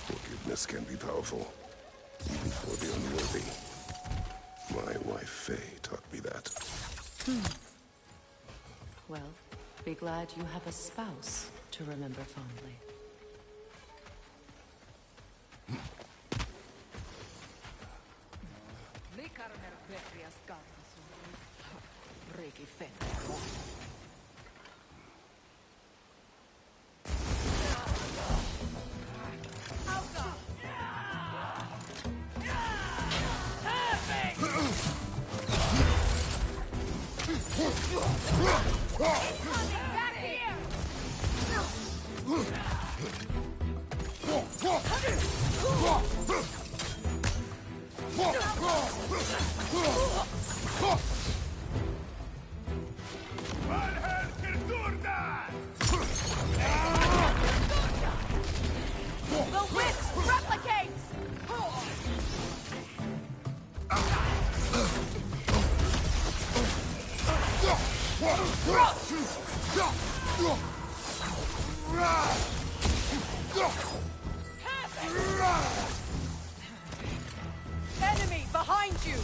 Forgiveness can be powerful, even for the unworthy. My wife, Faye, taught me that. Well, be glad you have a spouse to remember fondly. Enemy behind you!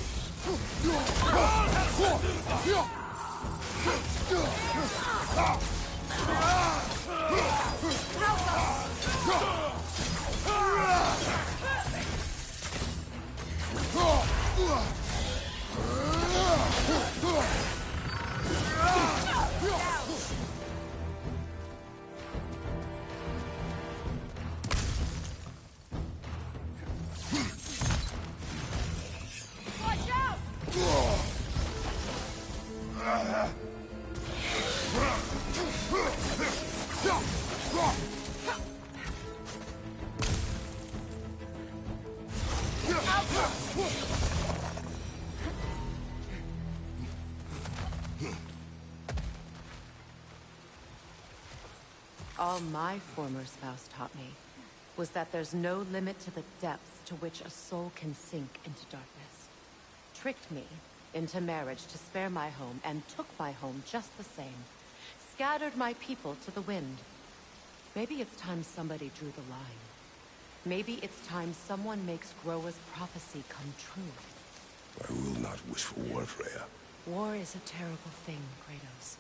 All my former spouse taught me was that there's no limit to the depths to which a soul can sink into darkness. Tricked me into marriage to spare my home and took my home just the same. Scattered my people to the wind. Maybe it's time somebody drew the line. Maybe it's time someone makes Groa's prophecy come true. I will not wish for war, Freya. War is a terrible thing, Kratos.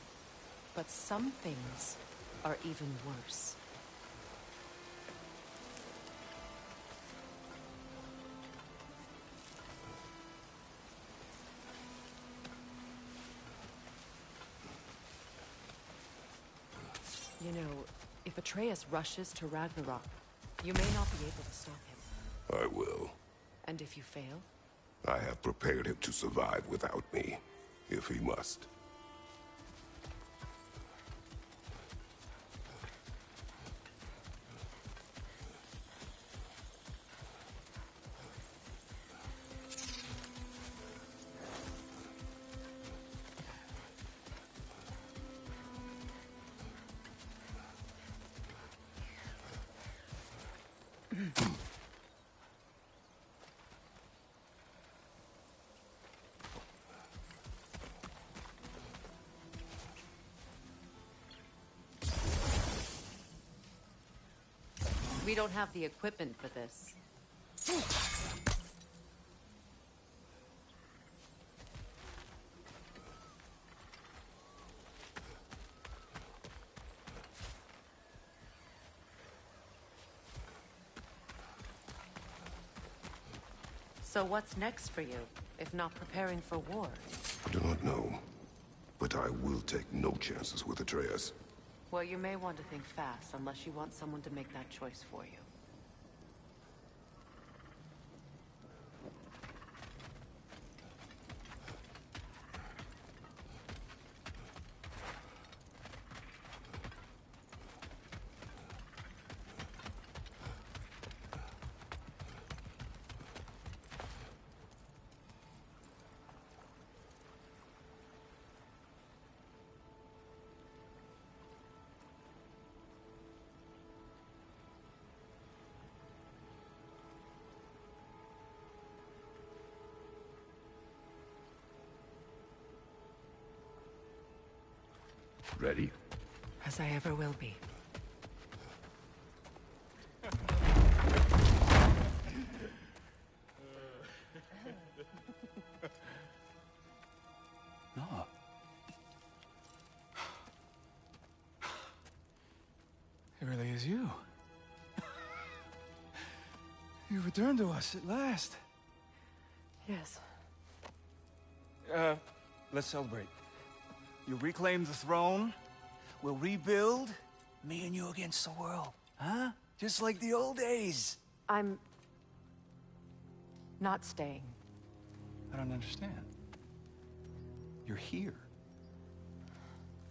But some things are even worse. You know, if Atreus rushes to Ragnarok, you may not be able to stop him. I will. And if you fail? I have prepared him to survive without me, if he must. We don't have the equipment for this. So what's next for you, if not preparing for war? I do not know, but I will take no chances with Atreus. Well, you may want to think fast, unless you want someone to make that choice for you. Ready? As I ever will be. No. It really is you. You returned to us at last. Yes. Let's celebrate. You reclaim the throne, we'll rebuild, me and you against the world. Huh? Just like the old days. I'm... not staying. I don't understand. You're here.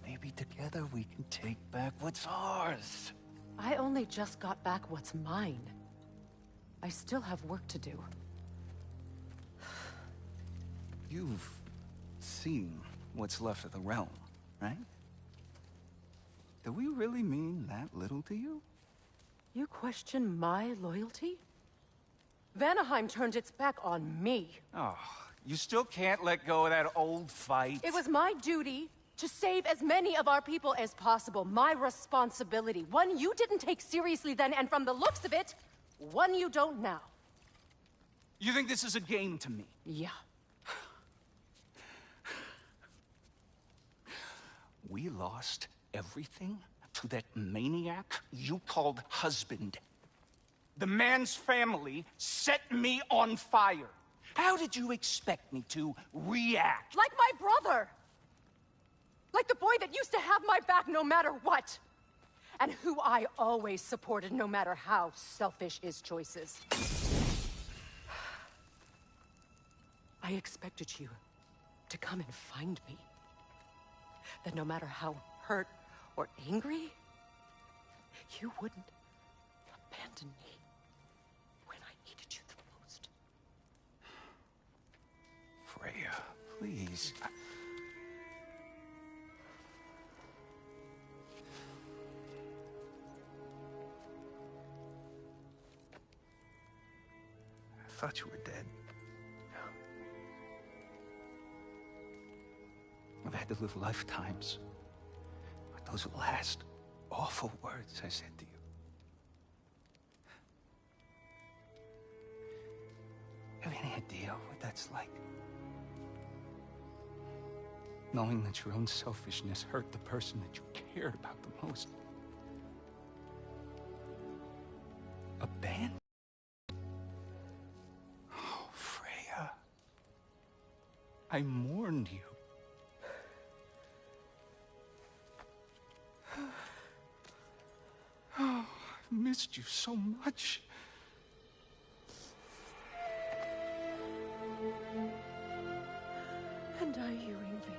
Maybe together we can take back what's ours. I only just got back what's mine. I still have work to do. You've seen what's left of the realm, right? Do we really mean that little to you? You question my loyalty? Vanaheim turned its back on me. Oh, you still can't let go of that old fight? It was my duty to save as many of our people as possible. My responsibility. One you didn't take seriously then, and from the looks of it, one you don't now. You think this is a game to me? Yeah. We lost everything to that maniac you called husband. The man's family set me on fire. How did you expect me to react? Like my brother! Like the boy that used to have my back no matter what! And who I always supported no matter how selfish his choices. I expected you to come and find me. That no matter how hurt or angry, you wouldn't abandon me when I needed you the most. Freya, please. I thought you were dead. I've had to live lifetimes with those last awful words I said to you. Have any idea what that's like? Knowing that your own selfishness hurt the person that you cared about the most. Abandoned? Oh, Freya. I mourned you. Oh, I've missed you so much. And are you, Ingvi?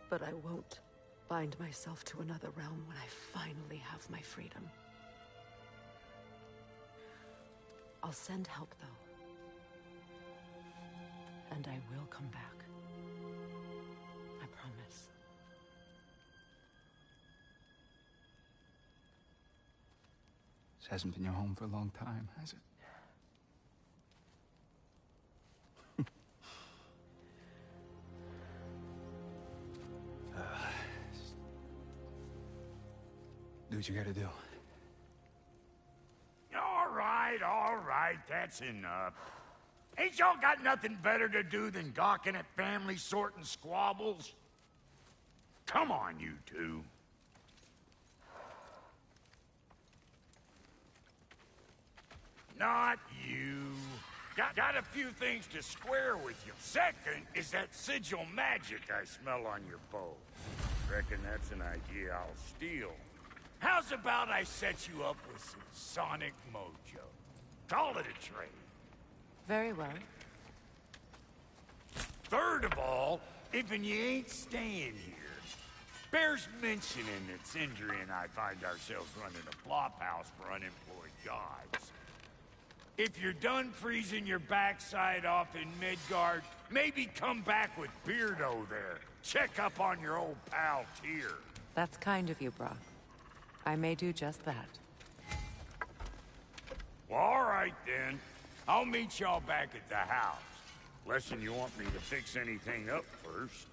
But I won't bind myself to another realm when I finally have my freedom. I'll send help, though. And I will come back. I promise. This hasn't been your home for a long time, has it? Do what you gotta do. All right, that's enough. Ain't y'all got nothing better to do than gawking at family sorting squabbles? Come on, you two. Not you. Got a few things to square with you. Second is that sigil magic I smell on your bow. Reckon that's an idea I'll steal. How's about I set you up with some sonic mojo? Call it a trade. Very well. Third of all, if you ain't staying here, bears mentioning that Sindri and I find ourselves running a flop house for unemployed gods. If you're done freezing your backside off in Midgard, maybe come back with Beardo there. Check up on your old pal Tyr. That's kind of you, Brock. I may do just that. Well, all right then. I'll meet y'all back at the house. Lesson you want me to fix anything up first.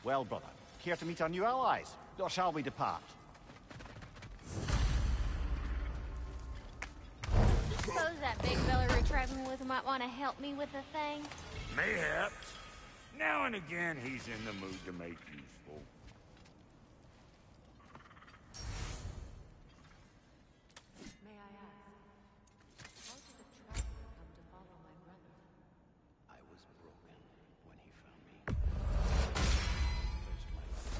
Well, brother, care to meet our new allies? Or shall we depart? Suppose that big fella we're traveling with might want to help me with a thing? Mayhaps. Now and again, he's in the mood to make useful. May I ask, how did the traveler come to follow my brother? I was broken when he found me. First, my life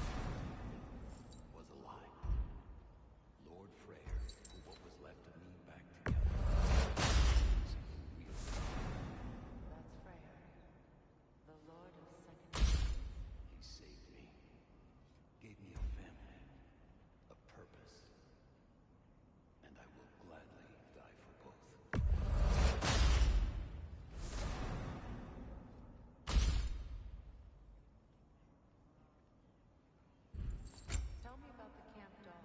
was a lie. Lord Freyr put what was left of me back together. That's Freya, the Lord of Second. He saved me, gave me a family, a purpose, and I will gladly die for both. Tell me about the camp dog.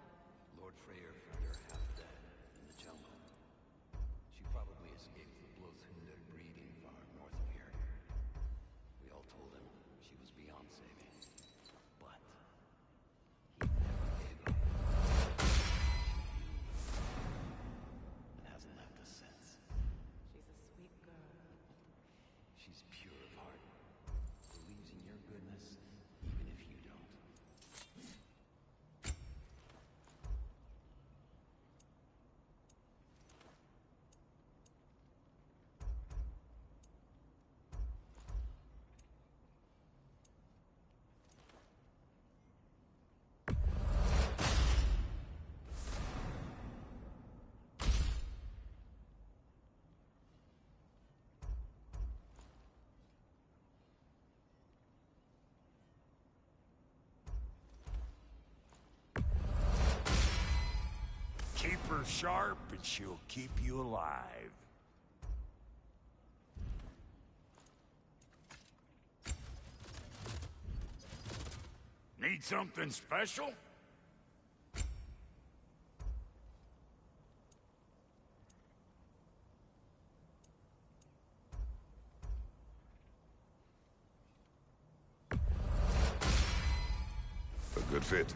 Lord Freyr found her half dead in the jungle. She probably escaped the Blothhunder breeding farm north of here. We all told him she was beyond saving. But he never gave up. And hasn't left us since. She's a sweet girl. She's pure of heart. Believes in your goodness, even if you don't. Keep her sharp and she'll keep you alive. Need something special? could fit.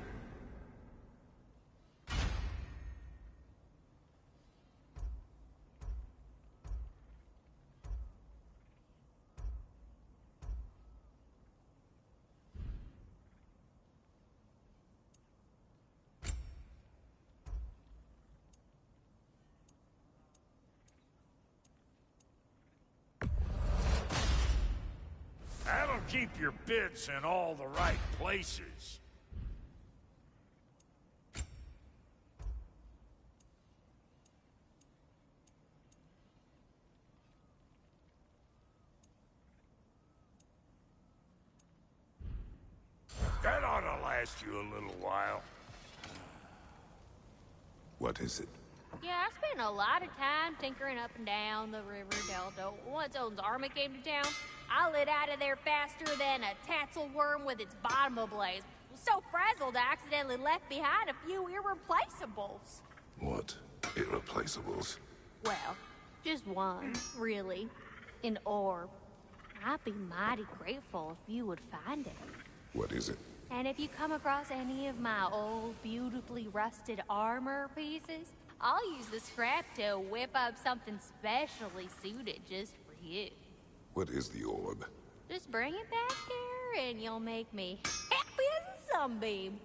That'll keep your bits in all the right places. That ought to last you a little while. What is it? Yeah, I spent a lot of time tinkering up and down the river delta. Once Odin's army came to town, I lit out of there faster than a tassel worm with its bottom ablaze. So frazzled, I accidentally left behind a few irreplaceables. What? Irreplaceables? Well, just one, really. An orb. I'd be mighty grateful if you would find it. What is it? And if you come across any of my old, beautifully rusted armor pieces, I'll use the scrap to whip up something specially suited just for you. What is the orb? Just bring it back here and you'll make me happy as a sunbeam.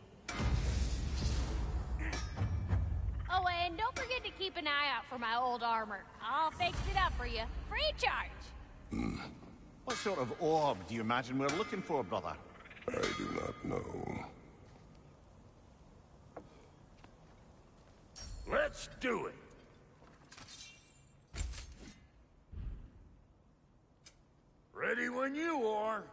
Oh, and don't forget to keep an eye out for my old armor. I'll fix it up for you, free of charge. What sort of orb do you imagine we're looking for, brother? I do not know. Let's do it. Ready when you are.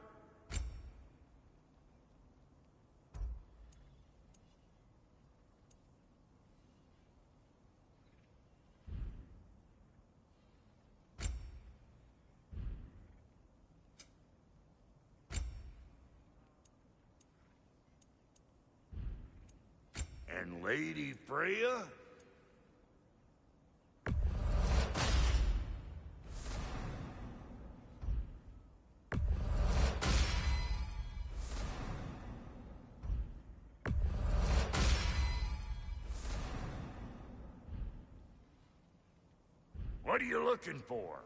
And Lady Freya? What are you looking for?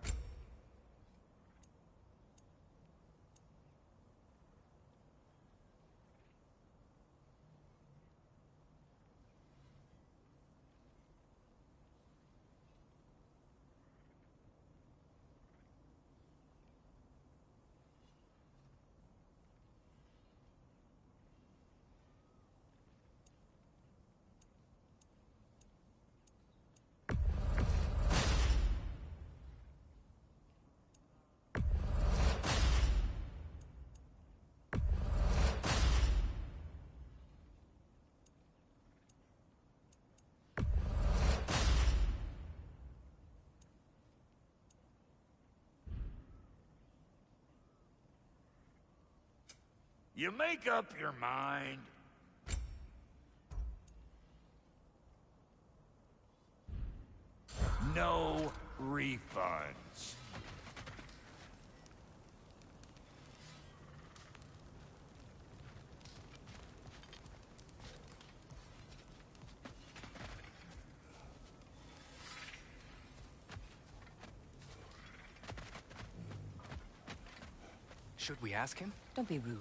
You make up your mind. No refunds. Should we ask him? Don't be rude.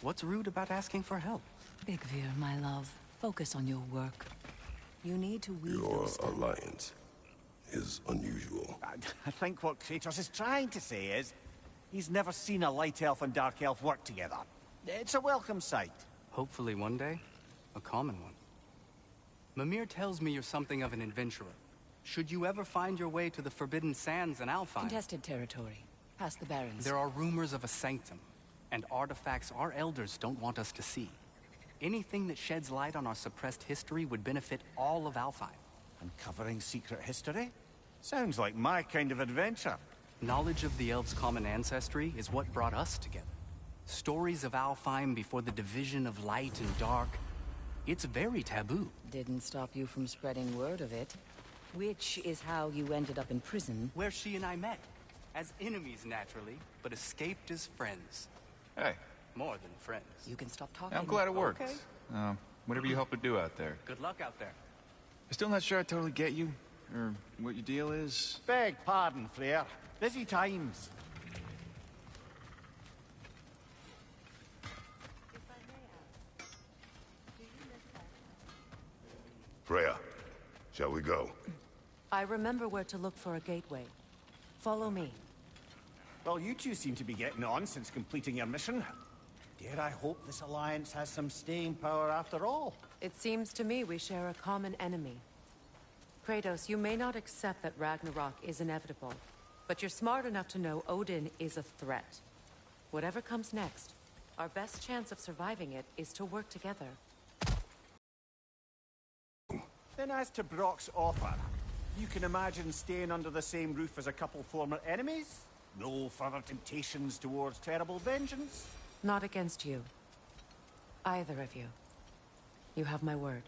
What's rude about asking for help? Big Veer, my love. Focus on your work. You need to weave Your those stones. alliance is unusual. I think what Kratos is trying to say is, he's never seen a light elf and dark elf work together. It's a welcome sight. Hopefully one day, a common one. Mimir tells me you're something of an adventurer. Should you ever find your way to the Forbidden Sands in Alfheim... Contested territory. Past the Barrens. There are rumors of a sanctum, and artifacts our elders don't want us to see. Anything that sheds light on our suppressed history would benefit all of Alfheim. Uncovering secret history? Sounds like my kind of adventure. Knowledge of the elves' common ancestry is what brought us together. Stories of Alfheim before the division of light and dark. It's very taboo. Didn't stop you from spreading word of it. Which is how you ended up in prison. Where she and I met. As enemies, naturally, but escaped as friends. Hey, More than friends. You can stop talking. I'm glad it worked. Okay. Whatever you hope to do out there. Good luck out there. I'm still not sure I totally get you, or what your deal is. Beg pardon, Freya. Busy times. Freya, shall we go? I remember where to look for a gateway. Follow me. Well, you two seem to be getting on since completing your mission. Dare I hope this alliance has some staying power after all? It seems to me we share a common enemy. Kratos, you may not accept that Ragnarok is inevitable, but you're smart enough to know Odin is a threat. Whatever comes next, our best chance of surviving it is to work together. Then as to Brock's offer, you can imagine staying under the same roof as a couple former enemies? No further temptations towards terrible vengeance? Not against you. Either of you. You have my word.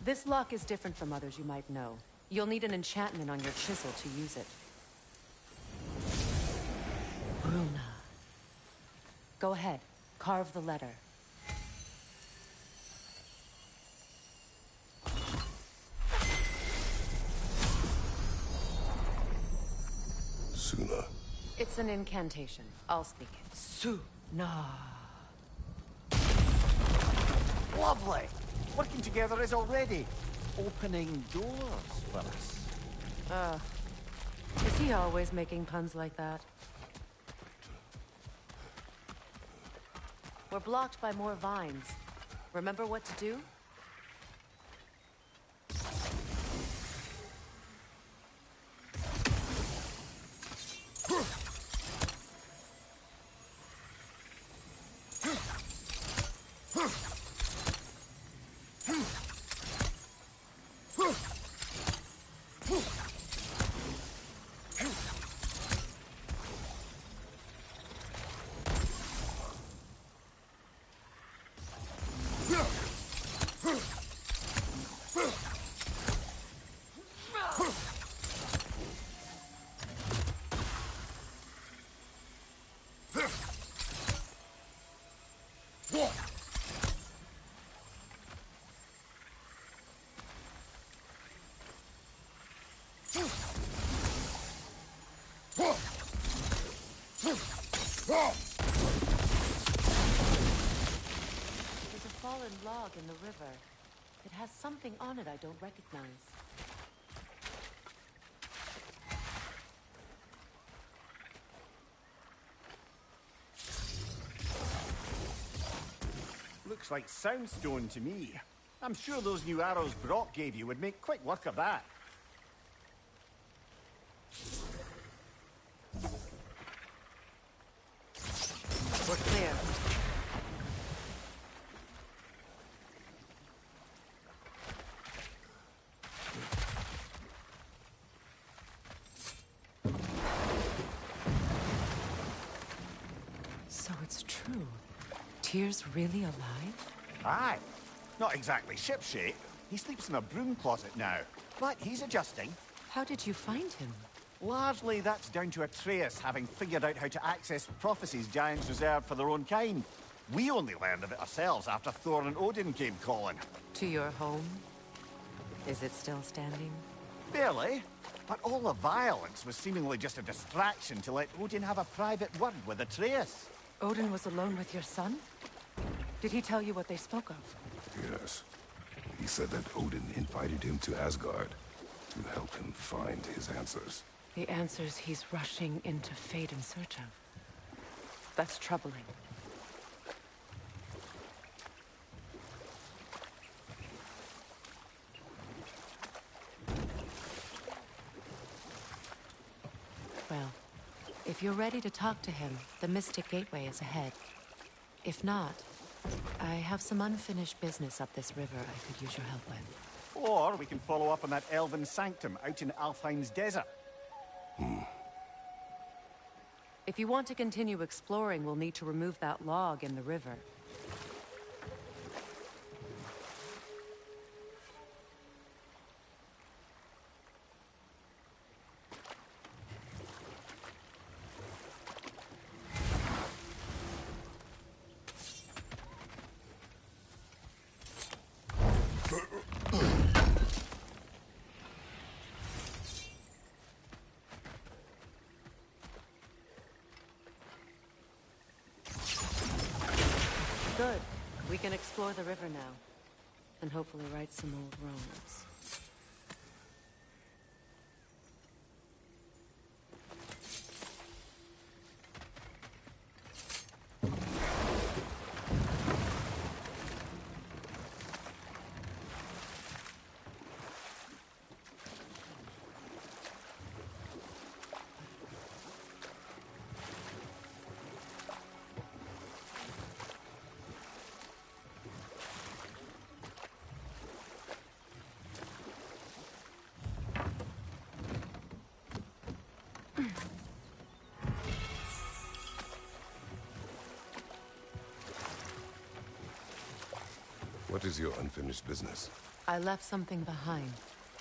This lock is different from others you might know. You'll need an enchantment on your chisel to use it. Bruna. Go ahead. Carve the letter. Suna. It's an incantation. I'll speak it. Suna. Lovely! Working together is already opening doors for us. Is he always making puns like that? We're blocked by more vines. Remember what to do? There's a fallen log in the river. It has something on it I don't recognize. Looks like soundstone to me. I'm sure those new arrows Brock gave you would make quick work of that. We're clear. So it's true. Tyr's really alive? Aye. Not exactly shipshape. He sleeps in a broom closet now. But he's adjusting. How did you find him? Largely, that's down to Atreus having figured out how to access prophecies giants reserved for their own kind. We only learned of it ourselves after Thor and Odin came calling. To your home? Is it still standing? Barely. But all the violence was seemingly just a distraction to let Odin have a private word with Atreus. Odin was alone with your son? Did he tell you what they spoke of? Yes. He said that Odin invited him to Asgard to help him find his answers. The answers he's rushing into fate in search of. That's troubling. Well, if you're ready to talk to him, the Mystic Gateway is ahead. If not, I have some unfinished business up this river I could use your help with. Or we can follow up on that elven sanctum out in Alfheim's desert. If you want to continue exploring, we'll need to remove that log in the river. Good. We can explore the river now. And hopefully right some old wrongs. What is your unfinished business? I left something behind,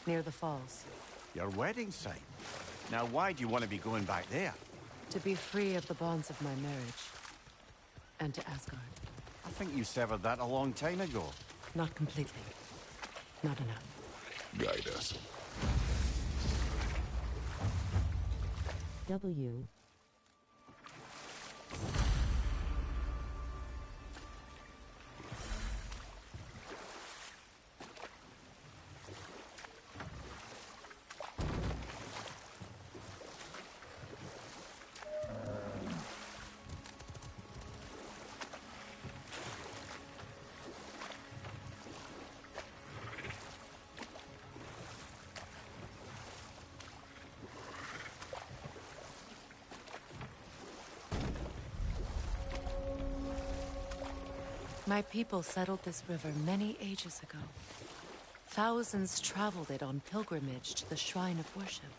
near the falls. Your wedding site. Now why do you want to be going back there? To be free of the bonds of my marriage. and to Asgard. I think you severed that a long time ago. Not completely. Not enough. Guide us. W. My people settled this river many ages ago. Thousands traveled it on pilgrimage to the shrine of worship.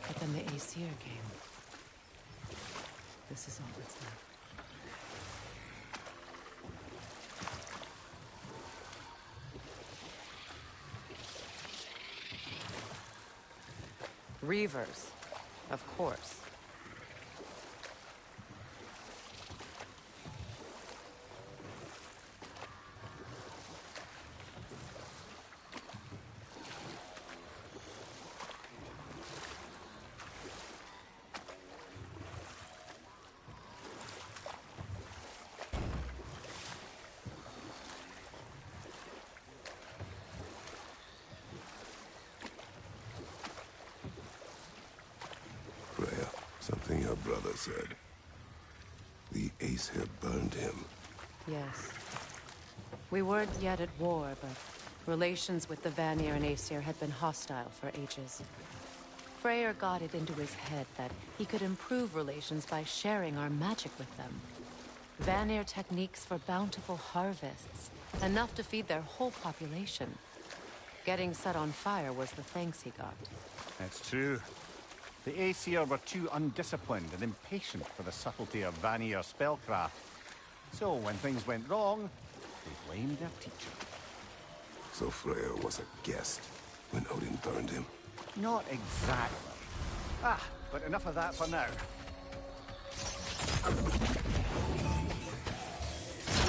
But then the Aesir came. This is all that's left. Reavers, of course. Freya, something your brother said. The Aesir burned him. Yes. We weren't yet at war, but relations with the Vanir and Aesir had been hostile for ages. Freyr got it into his head that he could improve relations by sharing our magic with them. Vanir techniques for bountiful harvests, enough to feed their whole population. Getting set on fire was the thanks he got. That's true. The Aesir were too undisciplined and impatient for the subtlety of Vanir spellcraft. So when things went wrong, they blamed their teacher. So Freya was a guest when Odin burned him. Not exactly. But enough of that for now.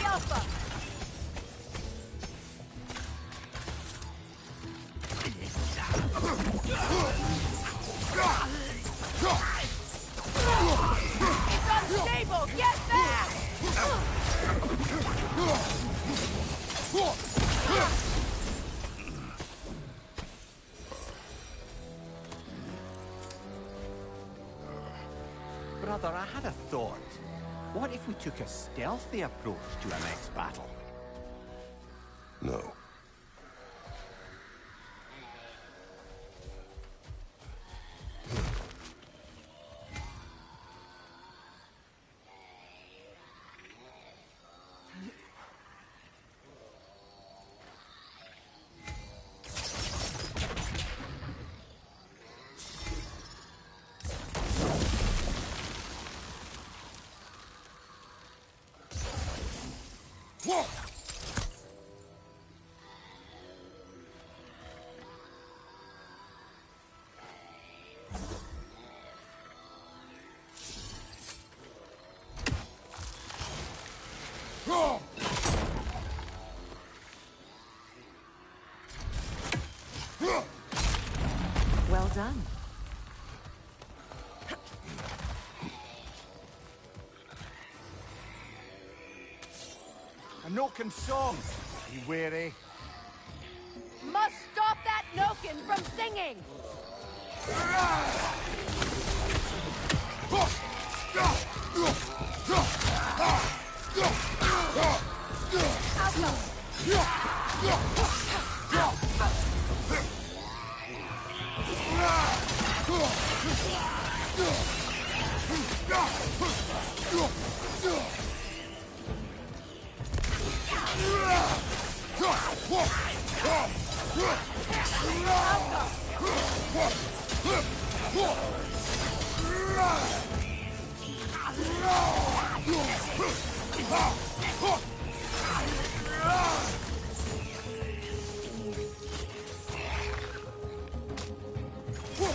Alpha! It's unstable! Get back! Brother, I had a thought. What if we took a stealthy approach to our next battle? No. Well done. A Noken song! Be wary. Must stop that Noken from singing!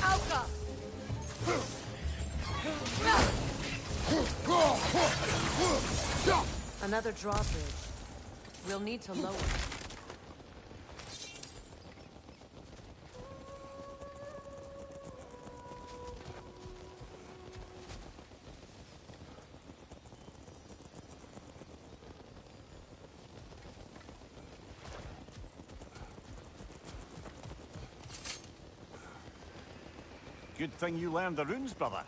Alka! Another drawbridge. We'll need to lower it. Good thing you learned the runes, brother.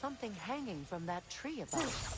Something hanging from that tree above us.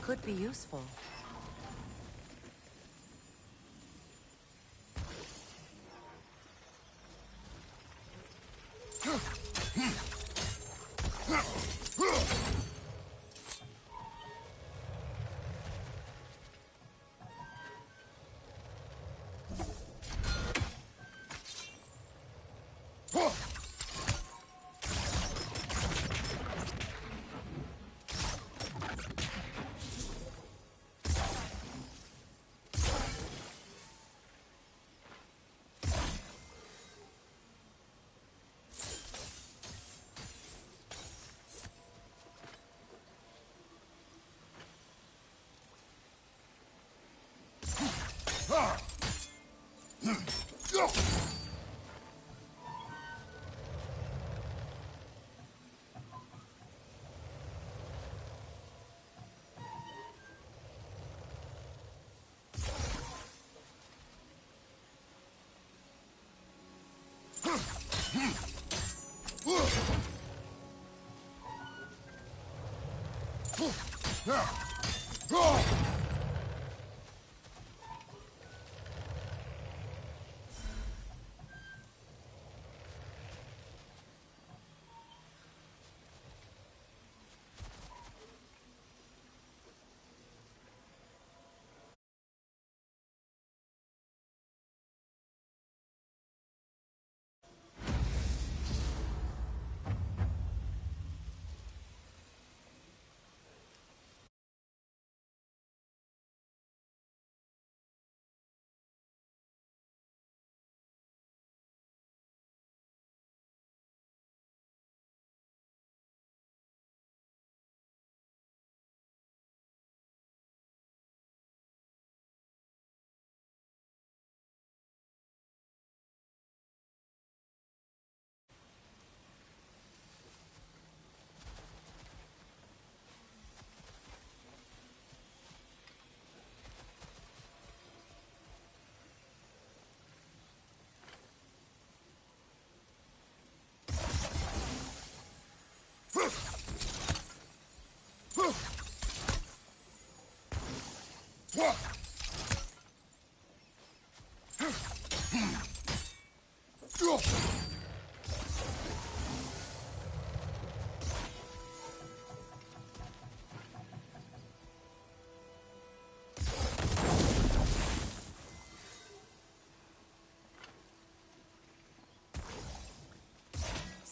Could be useful.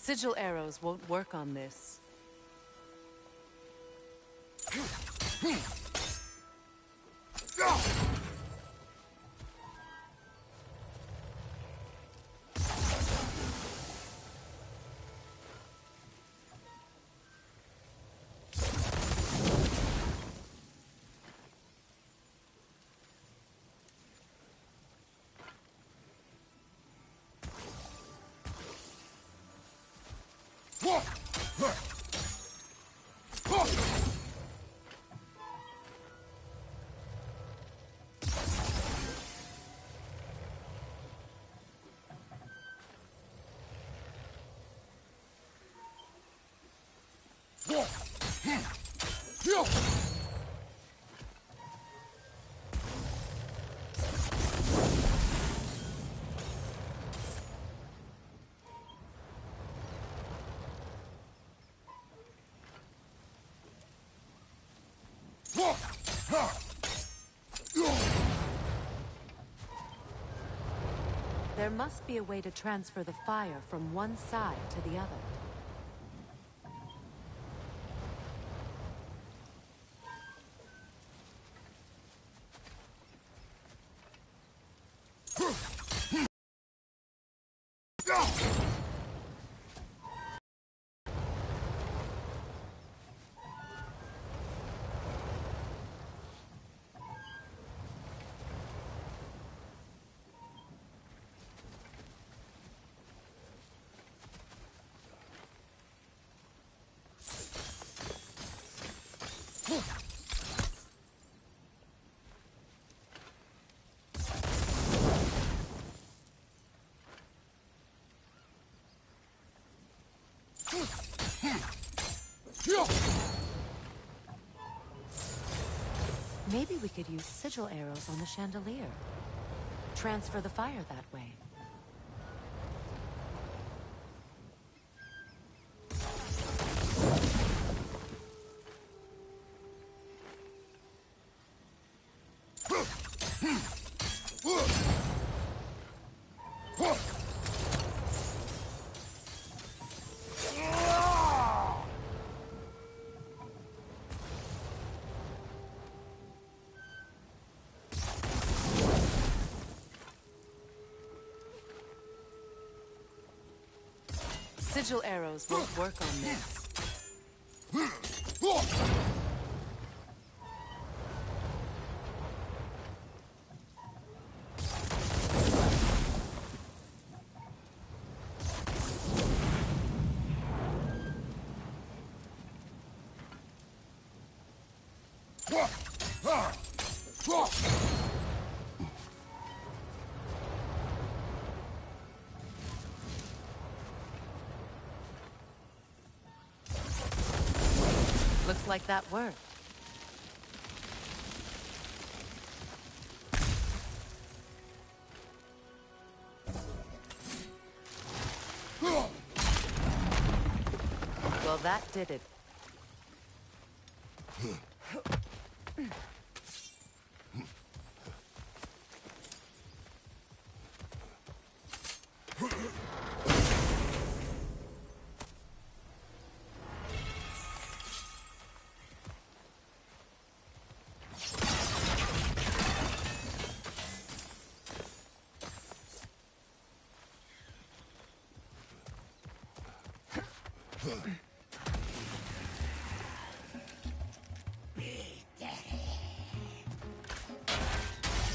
Sigil arrows won't work on this. There must be a way to transfer the fire from one side to the other. Maybe we could use sigil arrows on the chandelier. Transfer the fire that way. Sigil arrows won't work on this. Looks like that worked. Well, that did it.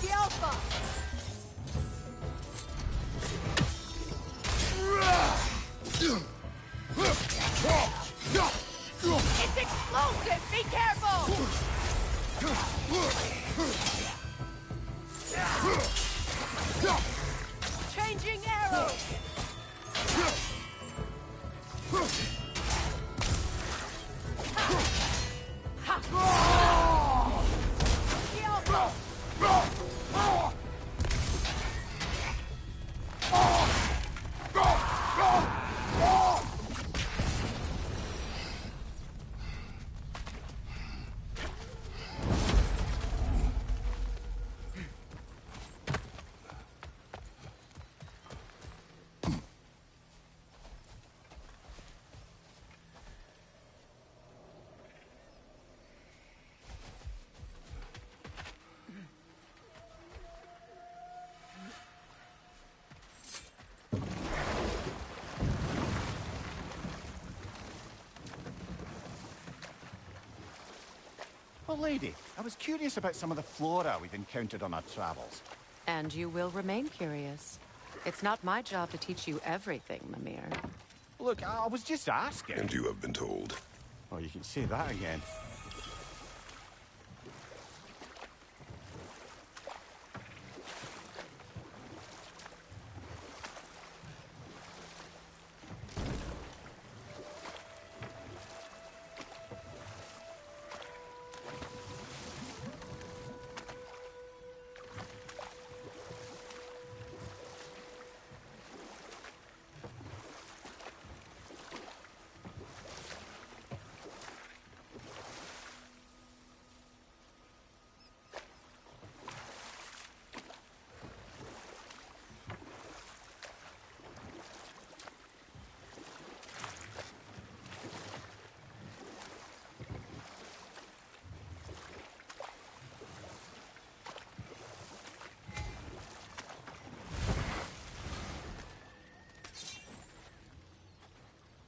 The Alpha! It's explosive! Be careful! Changing arrows! The Alpha! Well, lady, I was curious about some of the flora we've encountered on our travels. And you will remain curious. It's not my job to teach you everything, Mimir. Look, I was just asking. And you have been told. Oh, you can say that again.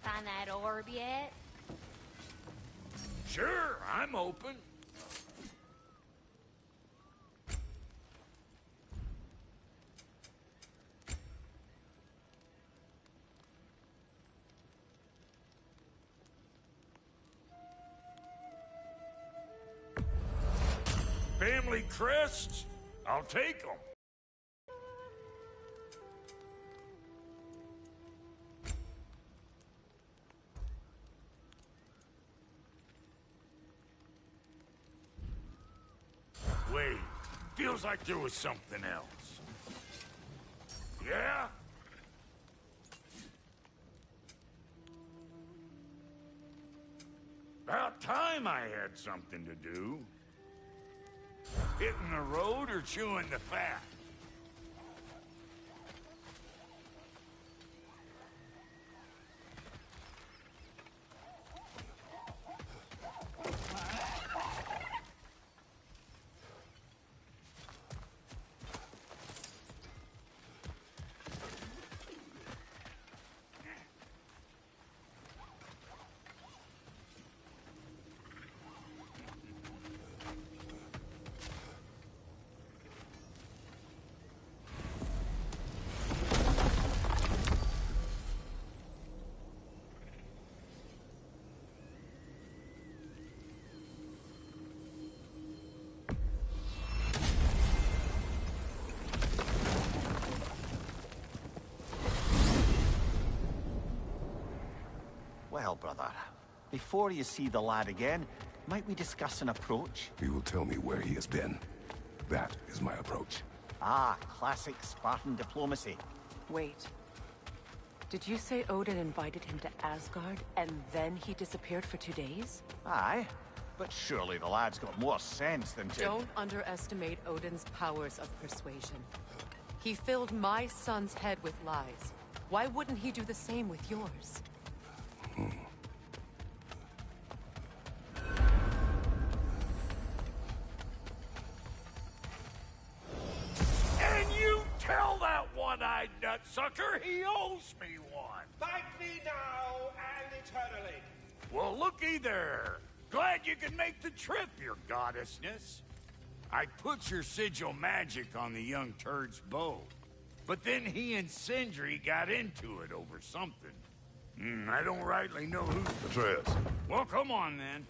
Find that orb yet? Sure, I'm open. Family crests? I'll take them. Wait, feels like there was something else. Yeah? About time I had something to do. Hitting the road or chewing the fat? Well, brother, before you see the lad again, might we discuss an approach? He will tell me where he has been. That is my approach. Ah, classic Spartan diplomacy. Wait. Did you say Odin invited him to Asgard, and then he disappeared for 2 days? Aye, but surely the lad's got more sense than to... Don't underestimate Odin's powers of persuasion. He filled my son's head with lies. Why wouldn't he do the same with yours? And you tell that one-eyed nutsucker he owes me one. Fight me now and eternally. Well, looky there. Glad you can make the trip, your goddessness. I put your sigil magic on the young turd's bow. But then he and Sindri got into it over something. I don't rightly know who's... Atreus. Well, come on, then.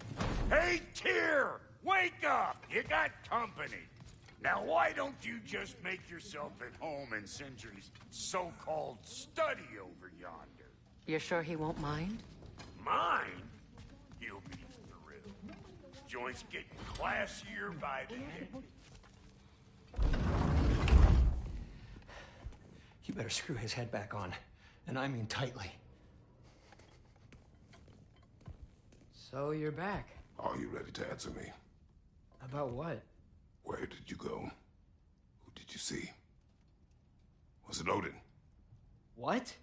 Hey, Tyr! Wake up! You got company. Now, why don't you just make yourself at home in Sindri's so-called study over yonder? You're sure he won't mind? Mine? He'll be thrilled. Joint's getting classier by the minute. You better screw his head back on, and I mean tightly. So you're back. Are you ready to answer me? About what? Where did you go? Who did you see? Was it Odin? What?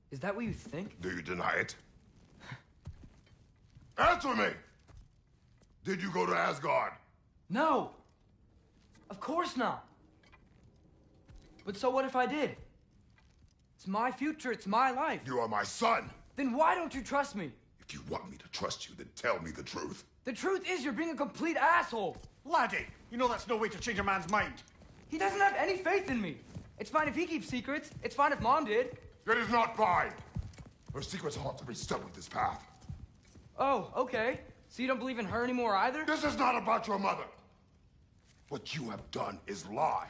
Is that what you think? Do you deny it? Answer me! Did you go to Asgard? No! Of course not! But so what if I did? It's my future, it's my life. You are my son! Then why don't you trust me? If you want me to trust you, then tell me the truth. The truth is you're being a complete asshole. Laddie, you know that's no way to change a man's mind. He doesn't have any faith in me. It's fine if he keeps secrets. It's fine if Mom did. It is not fine. Her secrets ought to be stuck with this path. Oh, okay. So you don't believe in her anymore either? This is not about your mother. What you have done is lie.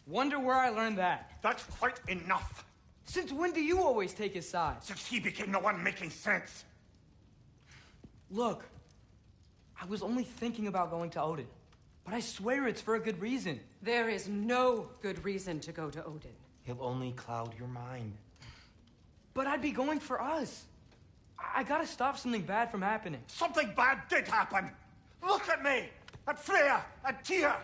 Wonder where I learned that. That's quite enough. Since when do you always take his side? Since he became the one making sense. Look, I was only thinking about going to Odin. But I swear it's for a good reason. There is no good reason to go to Odin. He'll only cloud your mind. But I'd be going for us. I gotta stop something bad from happening. Something bad did happen. Look at me, at Freya, at Tyr.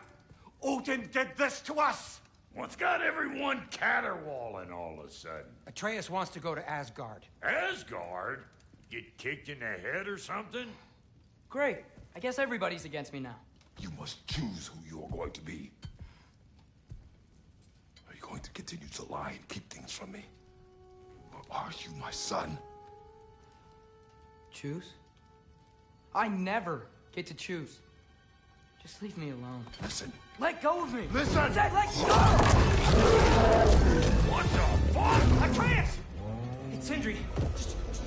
Odin did this to us. What's got everyone caterwauling all of a sudden? Atreus wants to go to Asgard. Asgard? Get kicked in the head or something? Great. I guess everybody's against me now. You must choose who you are going to be. Are you going to continue to lie and keep things from me? Or are you my son? Choose? I never get to choose. Just leave me alone. Listen. Let go of me! Listen! Zach, let go! What the fuck? Atreus! It's Sindri.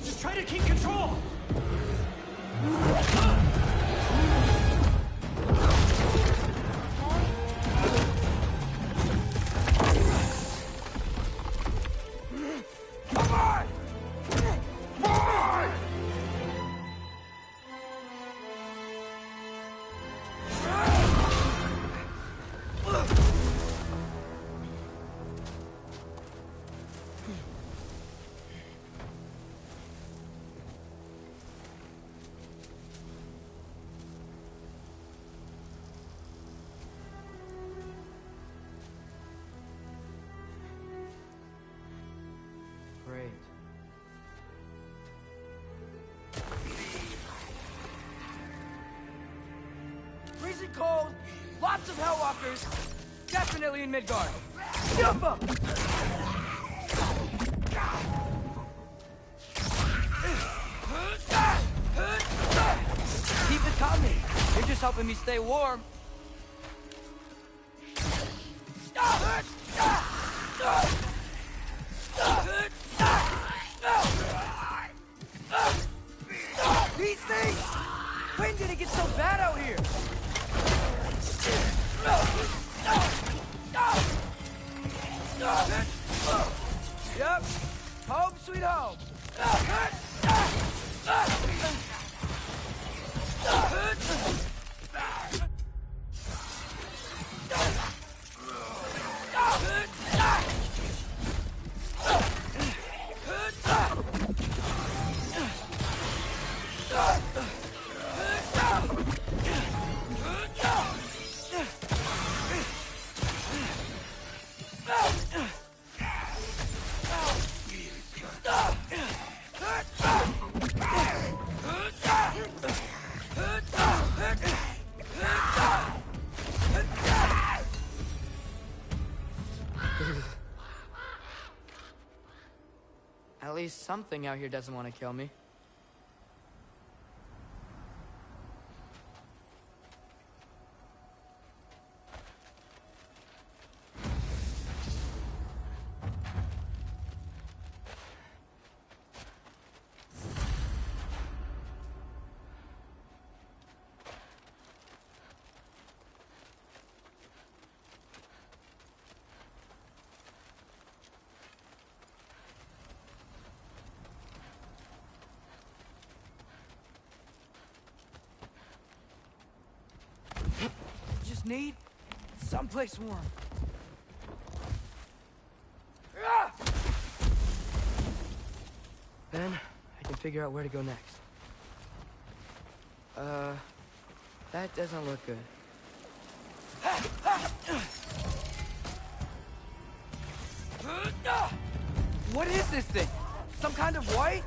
Just try to keep control! Come on! Why? Great. Freezing cold, lots of Hellwalkers, definitely in Midgard. Jump up! Keep it coming. You're just helping me stay warm. These things! When did it get so bad out here? Yep. Home sweet home. At least something out here doesn't want to kill me. Just need someplace warm. Then I can figure out where to go next. That doesn't look good. What is this thing? Some kind of white?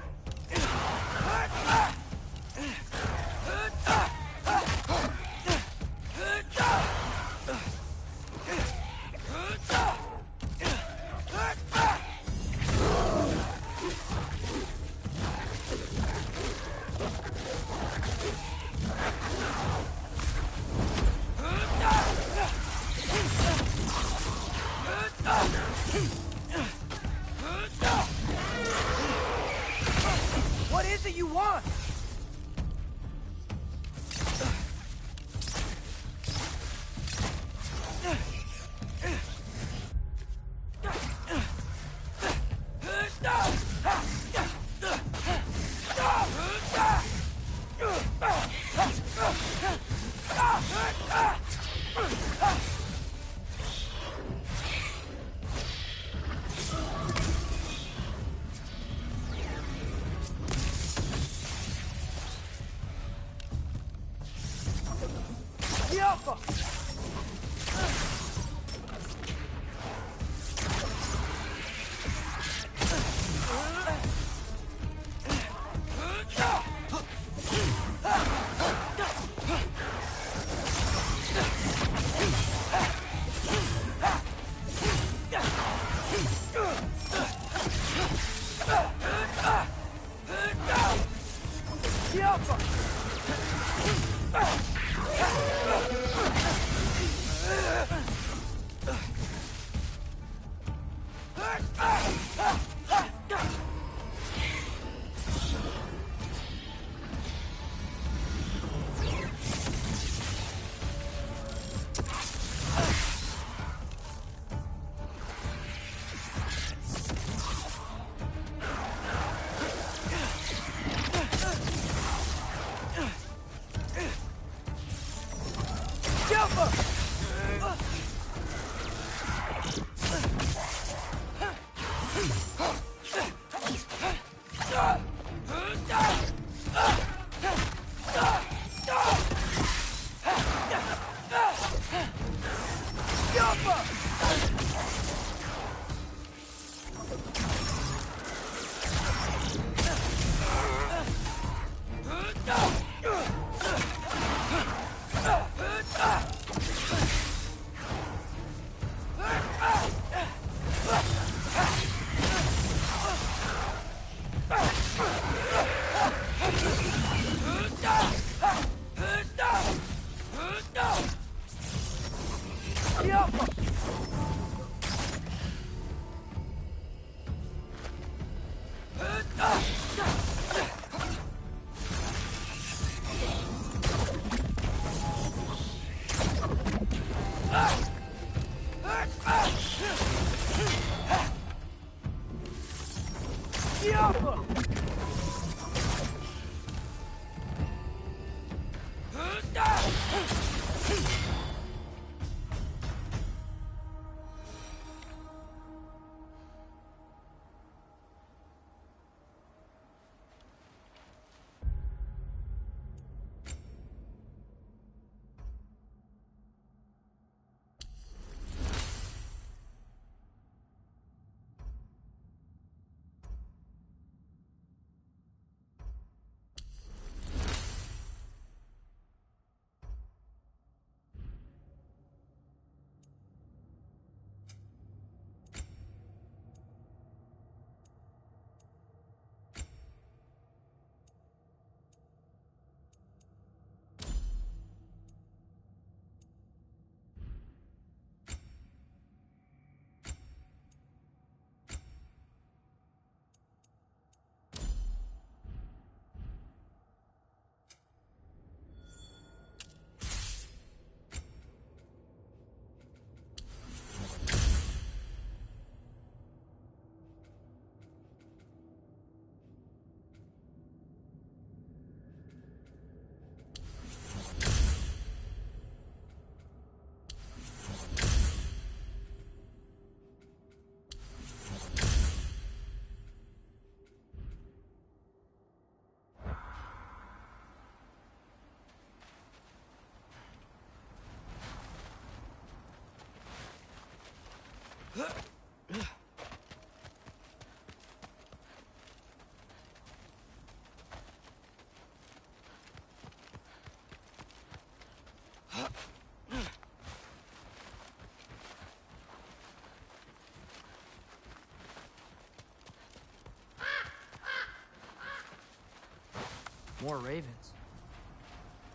More ravens.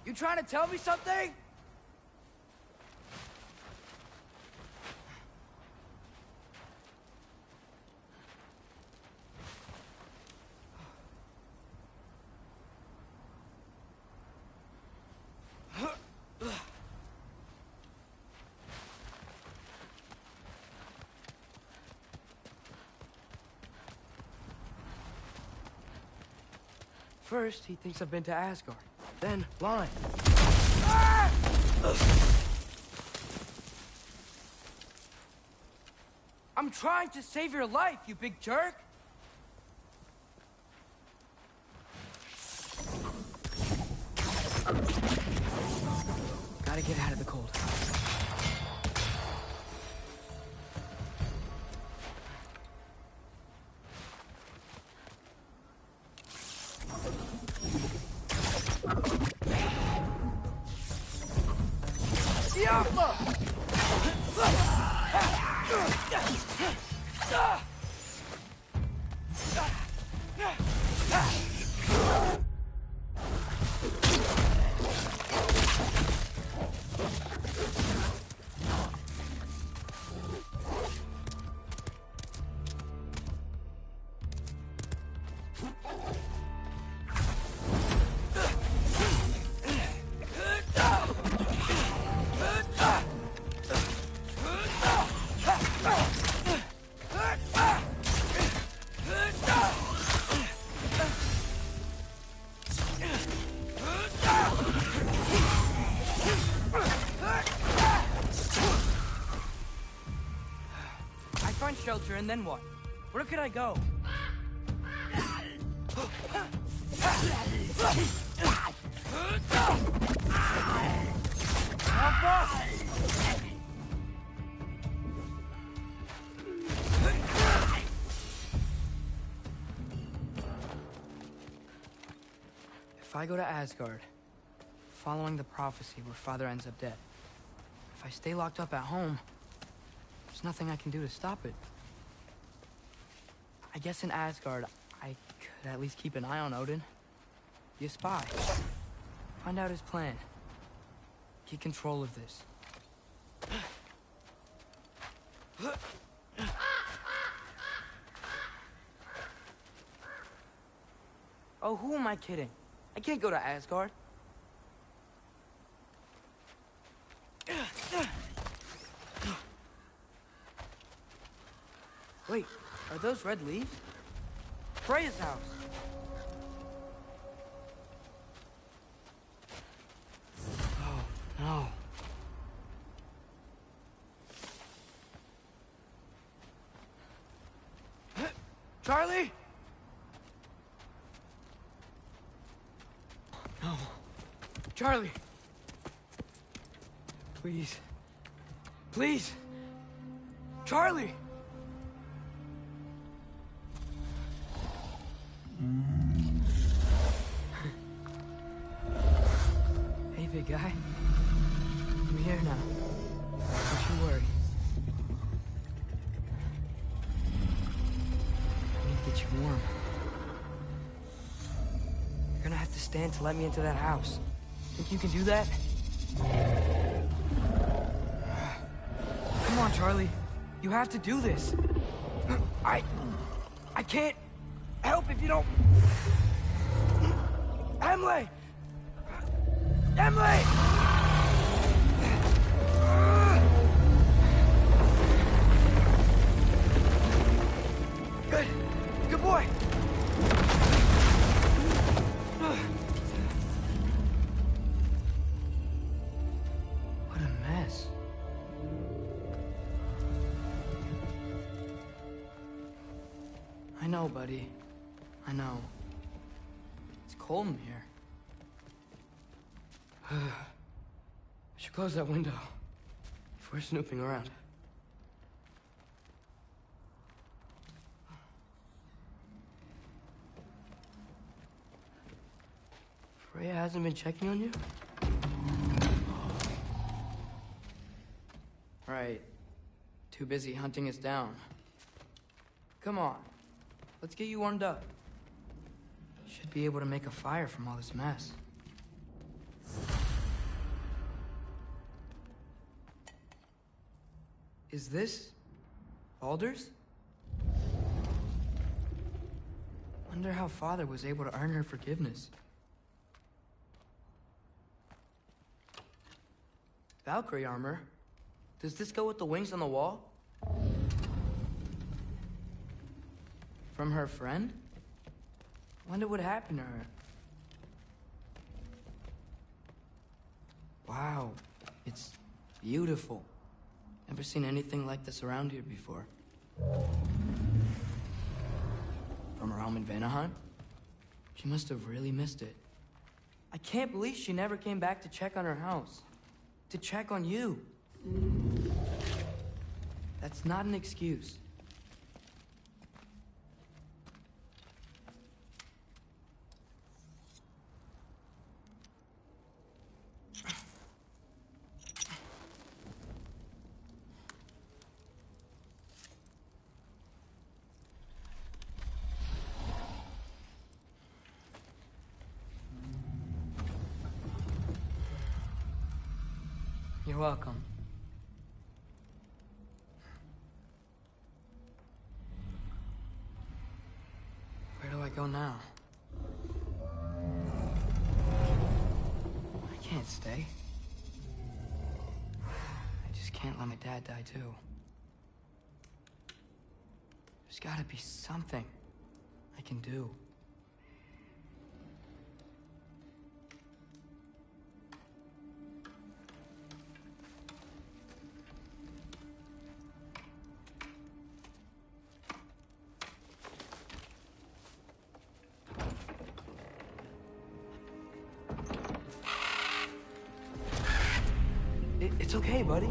You trying to tell me something? First, he thinks I've been to Asgard. Then, blind. Ah! I'm trying to save your life, you big jerk! Gotta get out of the cold. Shelter, and then what? Where could I go? If I go to Asgard, following the prophecy where Father ends up dead, if I stay locked up at home, there's nothing I can do to stop it. I guess in Asgard, I could at least keep an eye on Odin. Be a spy. Find out his plan. Get control of this. Oh, who am I kidding? I can't go to Asgard. Wait, are those red leaves? Freya's house. Oh, no. Charlie? No. Charlie. Please. Please. Charlie! Hey, big guy. I'm here now. Don't you worry. I need to get you warm. You're gonna have to stand to let me into that house. Think you can do that? Come on, Charlie. You have to do this. I can't help if you don't... Emily! Emily! Good. Good boy. What a mess. I know, buddy. I know. It's cold in here. I should close that window if we're snooping around. Freya hasn't been checking on you? Right. Too busy hunting us down. Come on. Let's get you warmed up. Should be able to make a fire from all this mess. Is this Baldur's? Wonder how Father was able to earn her forgiveness. Valkyrie armor? Does this go with the wings on the wall? From her friend? Wonder what happened to her. Wow, it's beautiful. Never seen anything like this around here before. From her home in Vanaheim? She must have really missed it. I can't believe she never came back to check on her house. to check on you. That's not an excuse. You're welcome. Where do I go now? I can't stay. I just can't let my dad die too. There's gotta be something I can do. It's okay, buddy.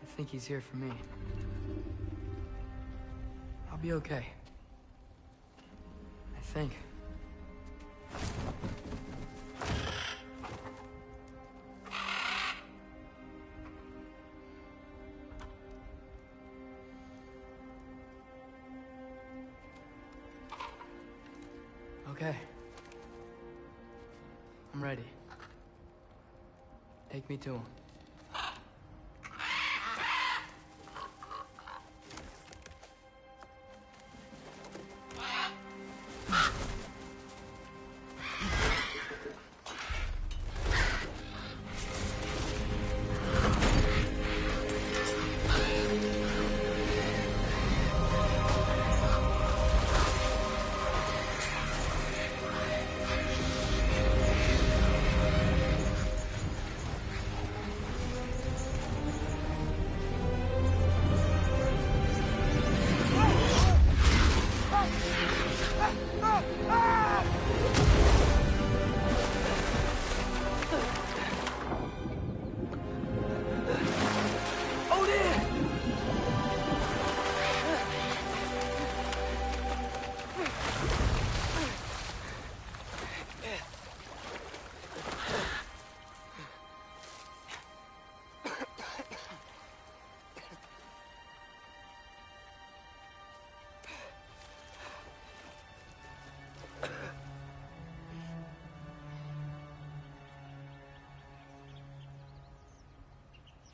I think he's here for me. I'll be okay. I think. Okay. I'm ready. Take me to him.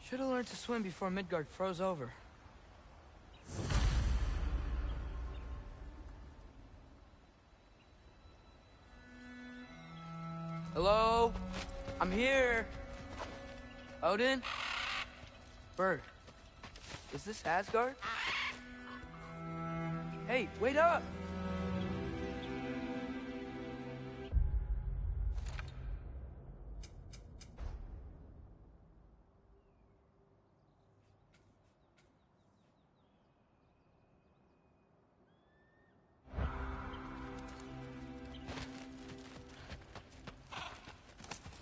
Should have learned to swim before Midgard froze over. Hello? I'm here. Odin? Bird. Is this Asgard? Hey, wait up!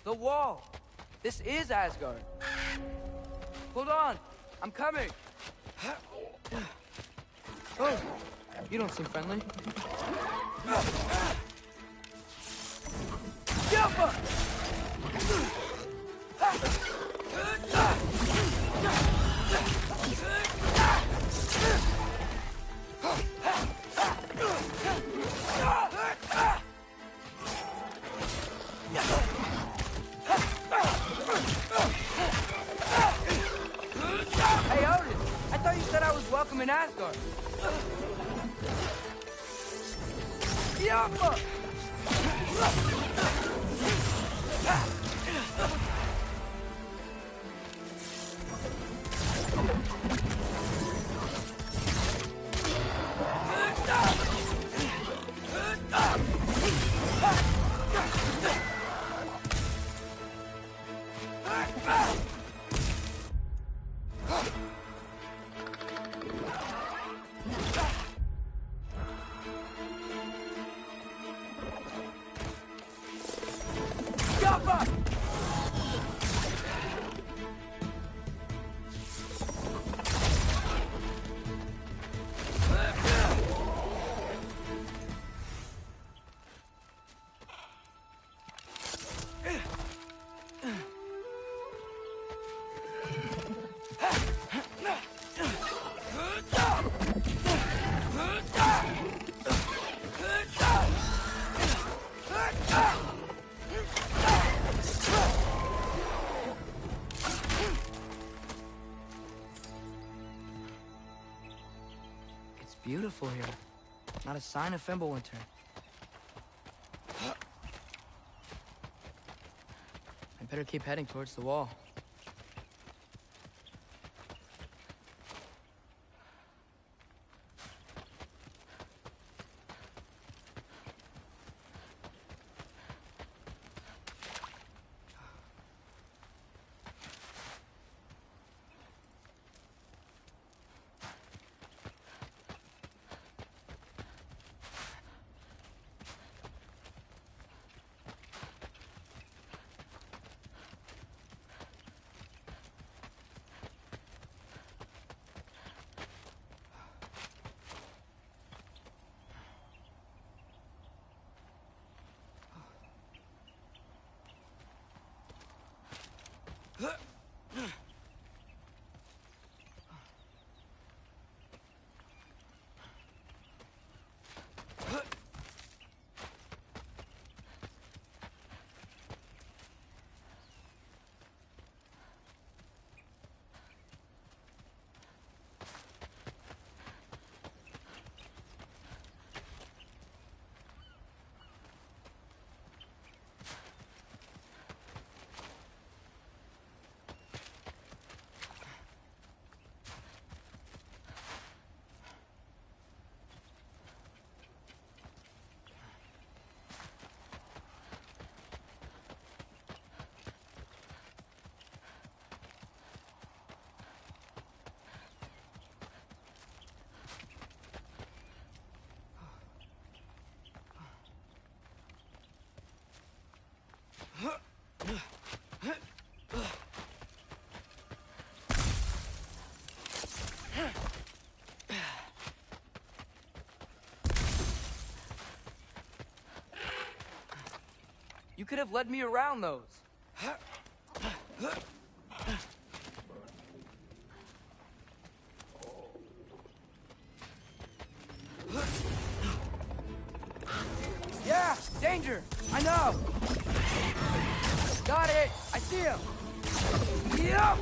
The wall! This is Asgard! Hold on! I'm coming! Oh! You don't seem friendly. Yappa! Hey, Odin! I thought you said I was welcome in Asgard. Yappa! beautiful here. Not a sign of Fimbulwinter. I better keep heading towards the wall. You could have led me around those. Yeah, danger! I know! Got it! I see him! Yep!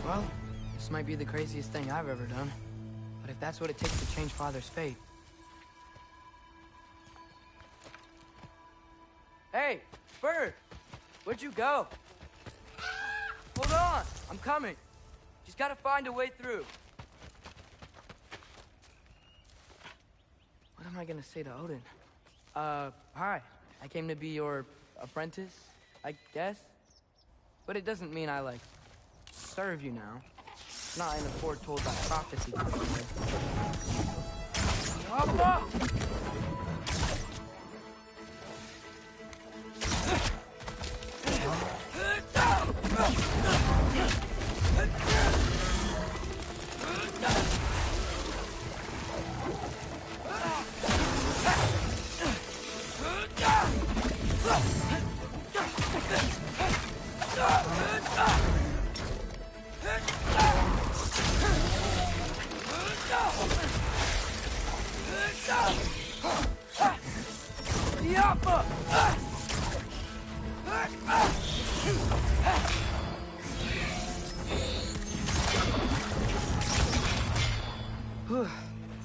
Well, this might be the craziest thing I've ever done. But if that's what it takes to change Father's fate... Hey, Bird! Where'd you go? Hold on! I'm coming! Just gotta find a way through. What am I gonna say to Odin? Hi. I came to be your apprentice, I guess? But it doesn't mean I, like, serve you now. Not in a foretold by prophecy kind of way.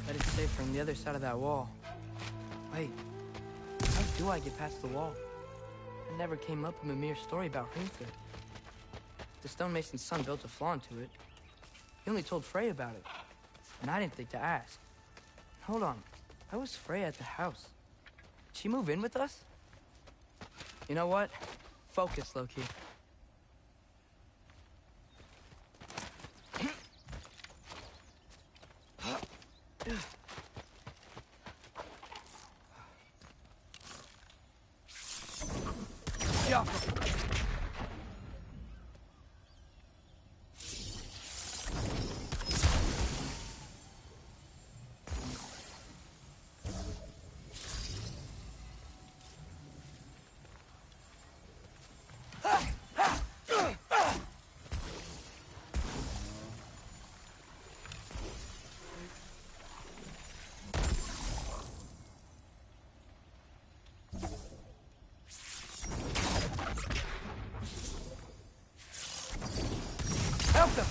That is safe from the other side of that wall. Wait, how do I get past the wall? I never came up with a mere story about Hrimthur. The stonemason's son built a flaw into it. He only told Frey about it, and I didn't think to ask. Hold on, how was Frey at the house? Did she move in with us? You know what? Focus, Loki. off him! Help them!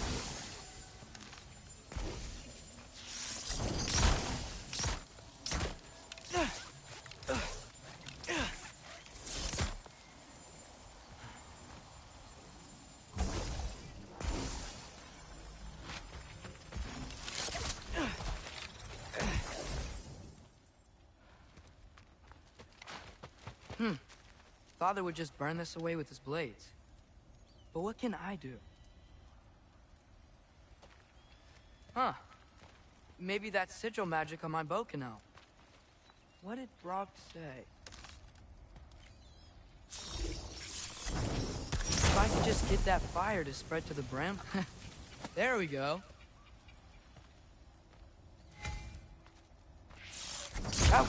Father would just burn this away with his blades. But what can I do? Huh. Maybe that sigil magic on my bow can help. What did Brock say? If I could just get that fire to spread to the brim. There we go. Out.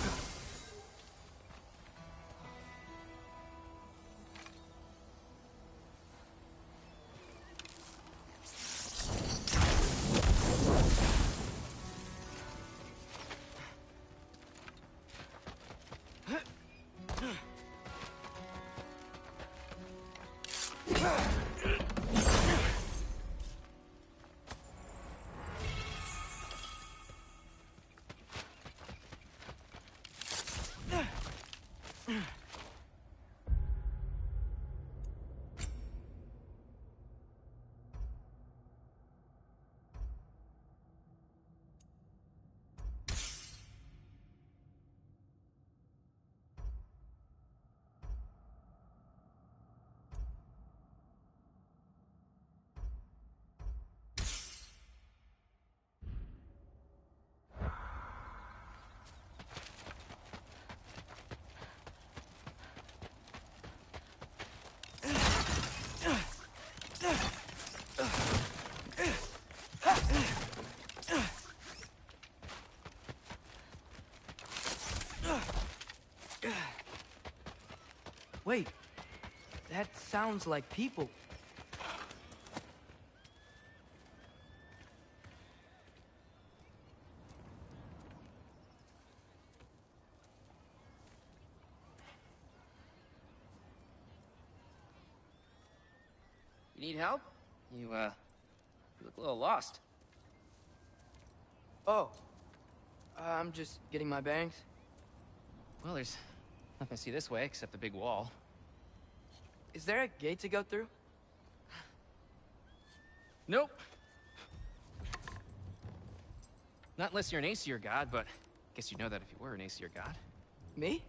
Wait, that sounds like people. You need help? You look a little lost. Oh, I'm just getting my bearings. Well, there's nothing to see this way except the big wall. Is there a gate to go through? Nope. Not unless you're an Aesir god, but I guess you'd know that if you were an Aesir god. Me?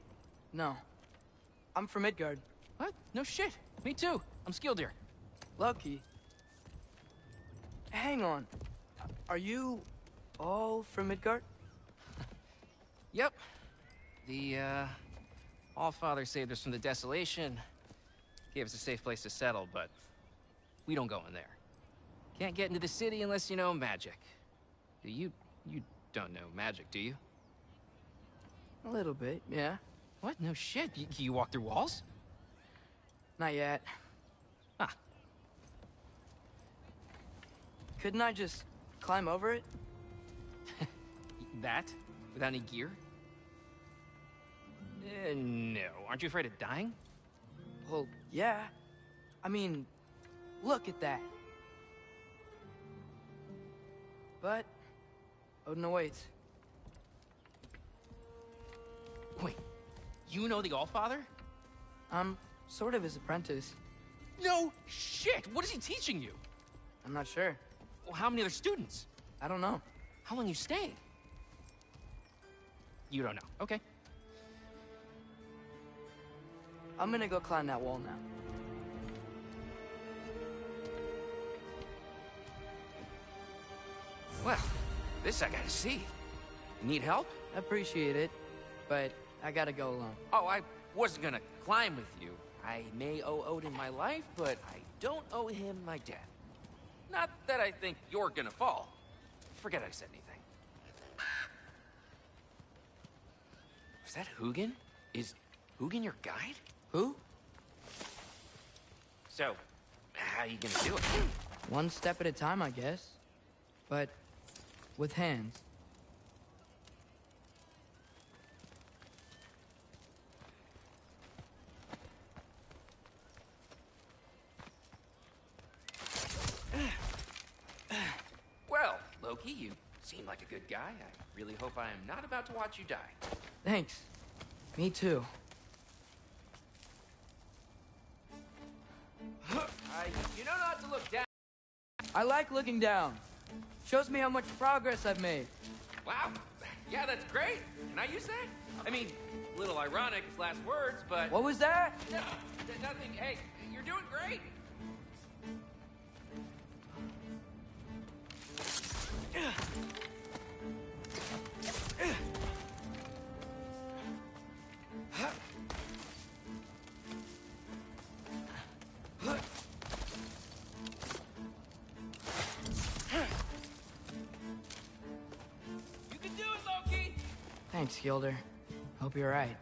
No. I'm from Midgard. What? No shit. Me too. I'm Skildir. Lucky. Hang on. Are you all from Midgard? Yep. The, Allfather saved us from the desolation. Gave us a safe place to settle, but we don't go in there. Can't get into the city unless you know magic. You don't know magic, do you? A little bit, yeah. What? No shit. You walk through walls? Not yet. Huh. Couldn't I just climb over it? That? Without any gear? No. Aren't you afraid of dying? Well, yeah. I mean, look at that. But Odin awaits. Wait, you know the Allfather? I'm sort of his apprentice. No shit! What is he teaching you? I'm not sure. Well, how many other students? I don't know. How long you staying? You don't know. Okay. I'm gonna go climb that wall now. Well, this I gotta see. You need help? Appreciate it, but I gotta go alone. Oh, I wasn't gonna climb with you. I may owe Odin my life, but I don't owe him my death. Not that I think you're gonna fall. Forget I said anything. Is that Hugin? Is Hugin your guide? Who? So, how you gonna do it? One step at a time, I guess. But with hands. Well, Loki, you seem like a good guy. I really hope I am not about to watch you die. Thanks. Me too. You know not to look down. I like looking down. Shows me how much progress I've made. Wow. Yeah, that's great. Can I use that? I mean, a little ironic as last words, but... What was that? No, nothing. Hey, you're doing great. You can do it, Loki! Thanks, Gilder. Hope you're right.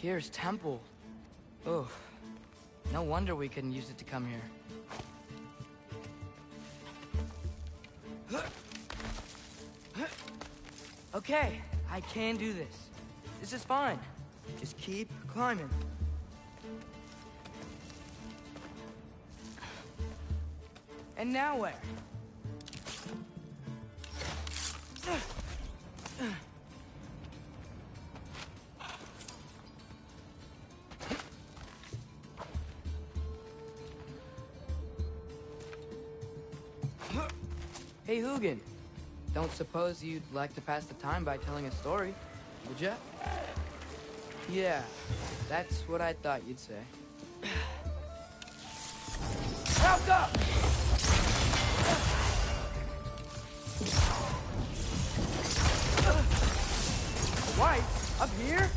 Tyr's temple. Oh, no wonder we couldn't use it to come here. Okay, I can do this. This is fine. Just keep climbing. And now where? Hey, Hugin. Don't suppose you'd like to pass the time by telling a story, would ya? Yeah, that's what I thought you'd say. Help up! White? Up here?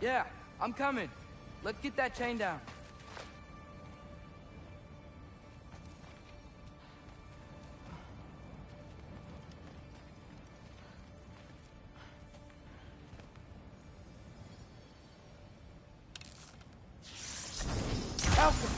Yeah, I'm coming. Let's get that chain down. Alpha!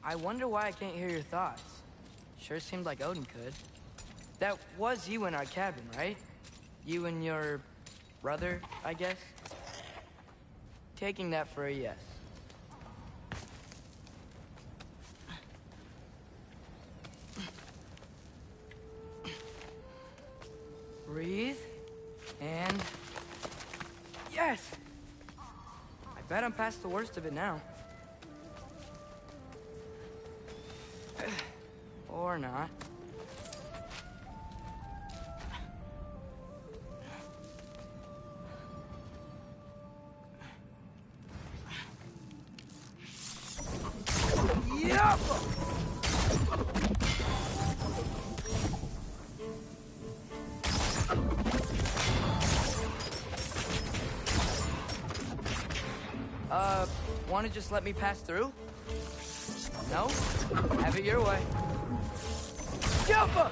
I wonder why I can't hear your thoughts. Sure seemed like Odin could. That was you in our cabin, right? You and your brother, I guess? Taking that for a yes. Breathe. And... yes! I bet I'm past the worst of it now. Or not. wanna just let me pass through? No? Have it your way. Jump up!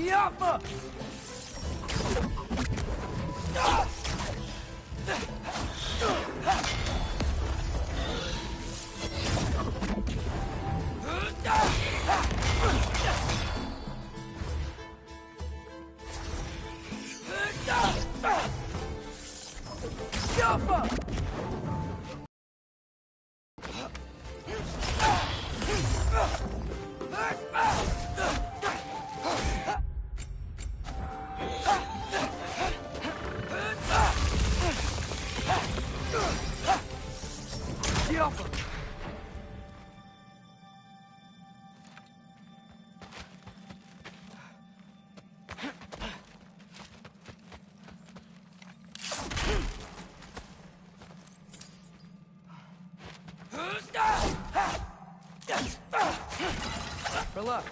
Yappa! Yappa! For luck.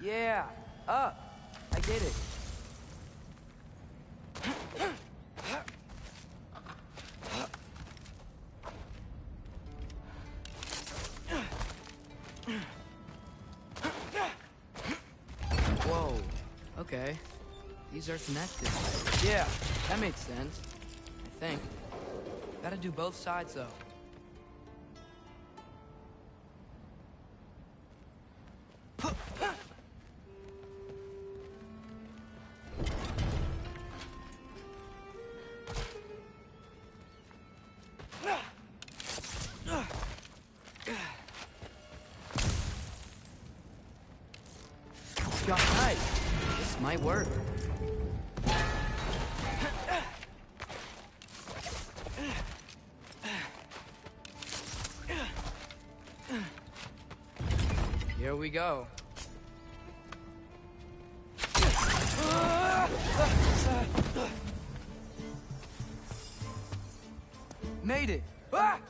Yeah, up. I did it. Whoa, okay. These are connected. Yeah, that makes sense. I think. Gotta do both sides, though. Got tight. This might work. Here we go. Made it. Ah!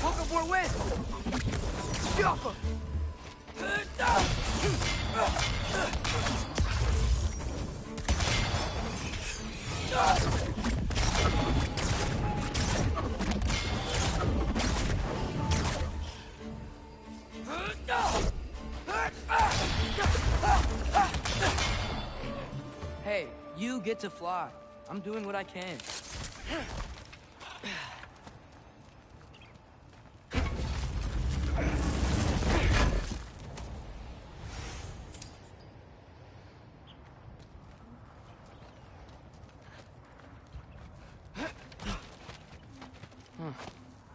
Woke up more wind. Jump! You get to fly. I'm doing what I can.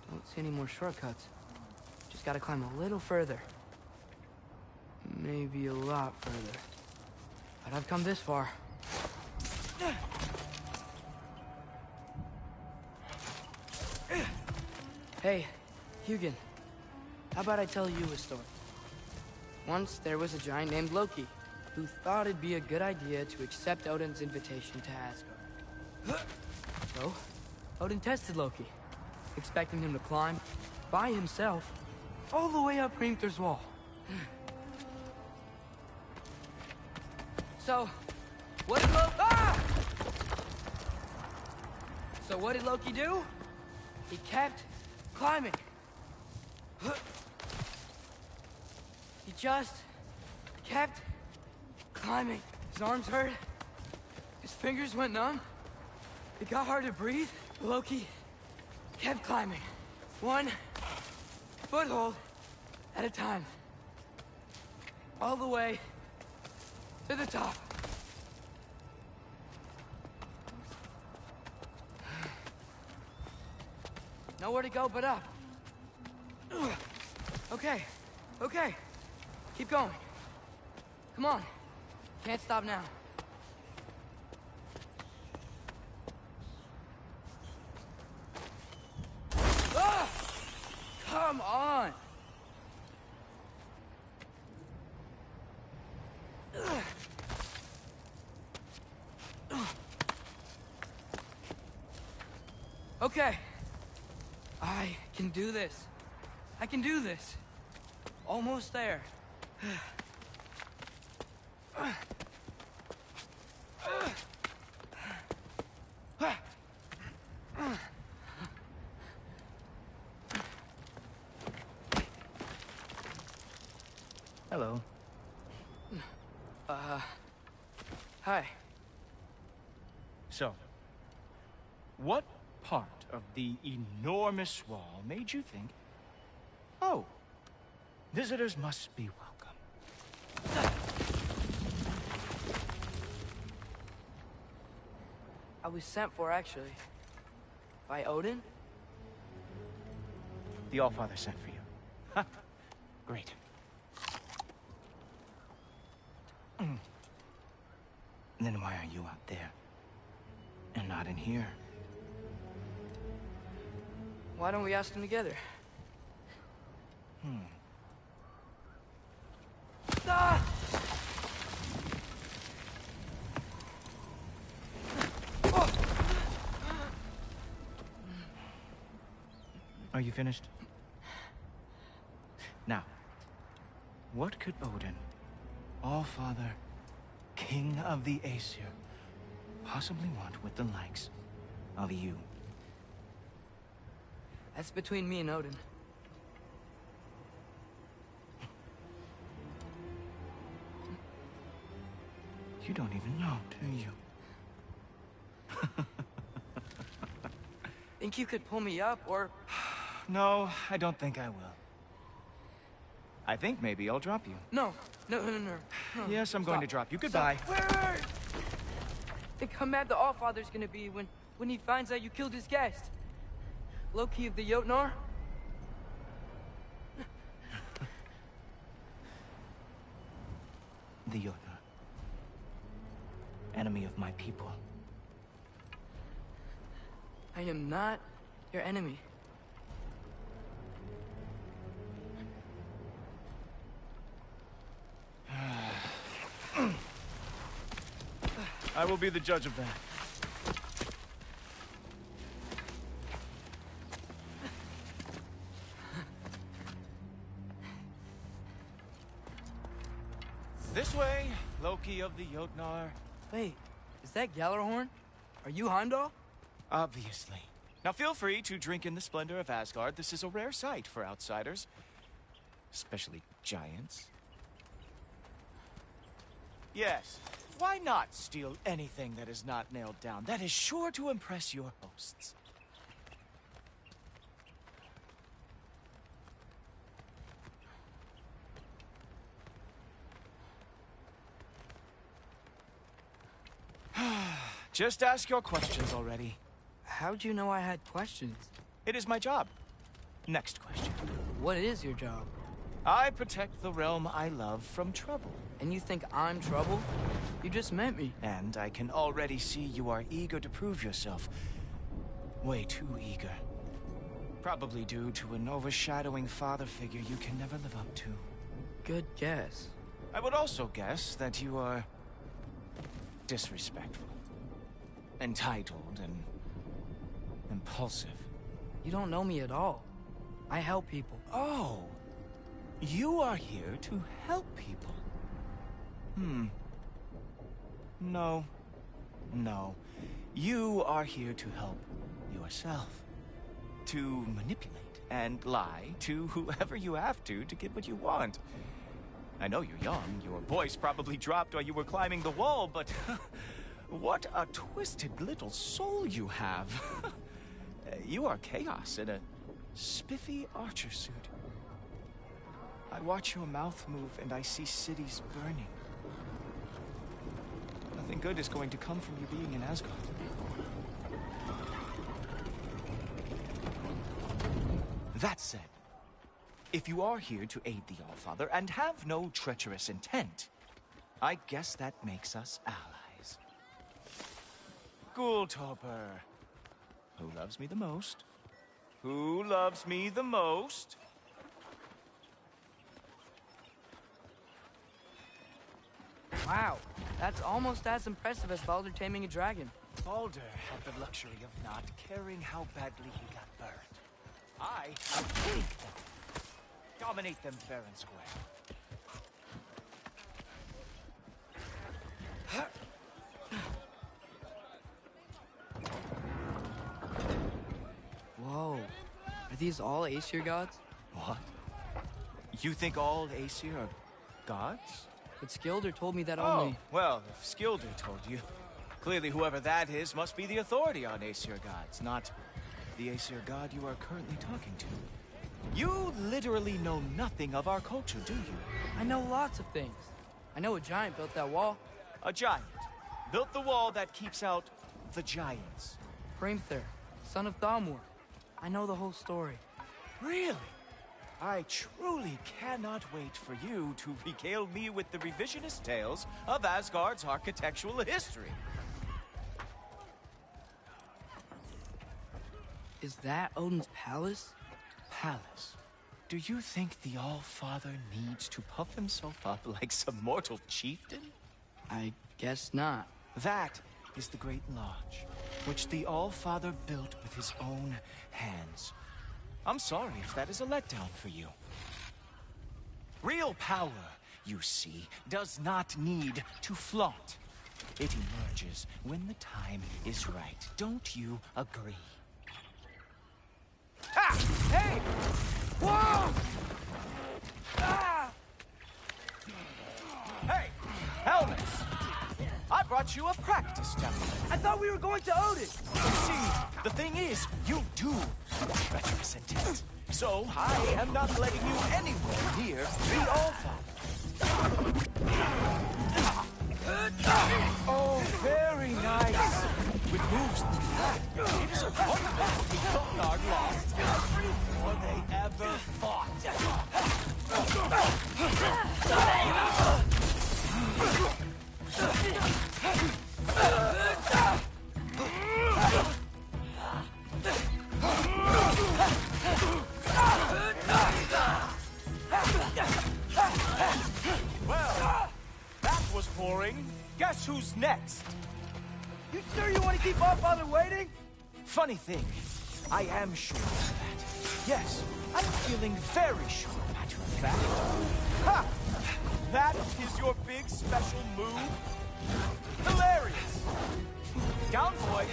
Don't see any more shortcuts. Just gotta climb a little further. Maybe a lot further. But I've come this far. Hey, Hugin. How about I tell you a story? Once there was a giant named Loki, who thought it'd be a good idea to accept Odin's invitation to Asgard. So, Odin tested Loki, expecting him to climb, by himself, all the way up Hrimthur's wall. So, what did Loki... Ah! So what did Loki do? He kept climbing. He just kept climbing. His arms hurt. His fingers went numb. It got hard to breathe. Loki kept climbing. One foothold at a time. All the way to the top. Nowhere to go but up. Okay, okay. Keep going. Come on. Can't stop now. Ah! Come on! Okay. I can do this. I can do this. Almost there. Hello. Hi. So, what part of the enormous wall made you think, oh, visitors must be welcome? I was sent for, actually. By Odin? The Allfather sent for you. Ha! Great. Then why are you out there? And not in here? Why don't we ask them together? Ah! Are you finished? Now, what could Odin, Allfather, King of the Aesir, possibly want with the likes of you? That's between me and Odin. You don't even know, do you? Think you could pull me up, or... No, I don't think I will. I think maybe I'll drop you. No. No. Yes, I'm going to drop you. Goodbye. Wait. Think how mad the Allfather's gonna be when he finds out you killed his guest. Loki of the Jotnar? The Jotnar. Enemy of my people. I am not your enemy. I will be the judge of that. This way, Loki of the Jotnar. Wait, is that Gjallarhorn? Are you Heimdall? Obviously. Now feel free to drink in the splendor of Asgard. This is a rare sight for outsiders. Especially giants. Yes. Why not steal anything that is not nailed down? That is sure to impress your hosts. Just ask your questions already. How'd you know I had questions? It is my job. Next question. What is your job? I protect the realm I love from trouble. And you think I'm trouble? You just met me. And I can already see you are eager to prove yourself. Way too eager. Probably due to an overshadowing father figure you can never live up to. Good guess. I would also guess that you are disrespectful, entitled, and impulsive. You don't know me at all. I help people. Oh, you are here to help people. No. No. You are here to help yourself. To manipulate and lie to whoever you have to get what you want. I know you're young. Your voice probably dropped while you were climbing the wall, but what a twisted little soul you have. You are chaos in a spiffy archer suit. I watch your mouth move and I see cities burning. Nothing good is going to come from you being in Asgard. That said, if you are here to aid the Allfather and have no treacherous intent, I guess that makes us allies. Ghoultoper. Who loves me the most? Who loves me the most? Wow, that's almost as impressive as Baldur taming a dragon. Baldur had the luxury of not caring how badly he got burned. I take them. Dominate them fair and square. Whoa. Are these all Aesir gods? What? You think all Aesir are gods? But Skilder told me that Oh, only... well, if Skilder told you, clearly whoever that is must be the authority on Aesir gods, not the Aesir god you are currently talking to. You literally know nothing of our culture, do you? I know lots of things. I know a giant built that wall. A giant built the wall that keeps out the giants. Hrimthur, son of Thamur. I know the whole story. Really? I truly cannot wait for you to regale me with the revisionist tales of Asgard's architectural history. Is that Odin's palace? Palace? Do you think the All-Father needs to puff himself up like some mortal chieftain? I guess not. That is the Great Lodge, which the All-Father built with his own hands. I'm sorry if that is a letdown for you. Real power, you see, does not need to flaunt. It emerges when the time is right. Don't you agree? Ah! Hey! Whoa! Ah! Hey! Helmets! I brought you a practice demo. I thought we were going to Odin! You see, the thing is, you do have treacherous intent. So, I am not letting you anywhere near the All-Father. Oh, very nice. With moves like that, it is a wonder that the Kotnar lost every war they ever fought. Well, that was boring. Guess who's next? You sure you want to keep All-Father waiting? Funny thing, I am sure of that. Yes, I'm feeling very sure, matter of fact. Ha! That is your big special move? Hilarious! Down, boy!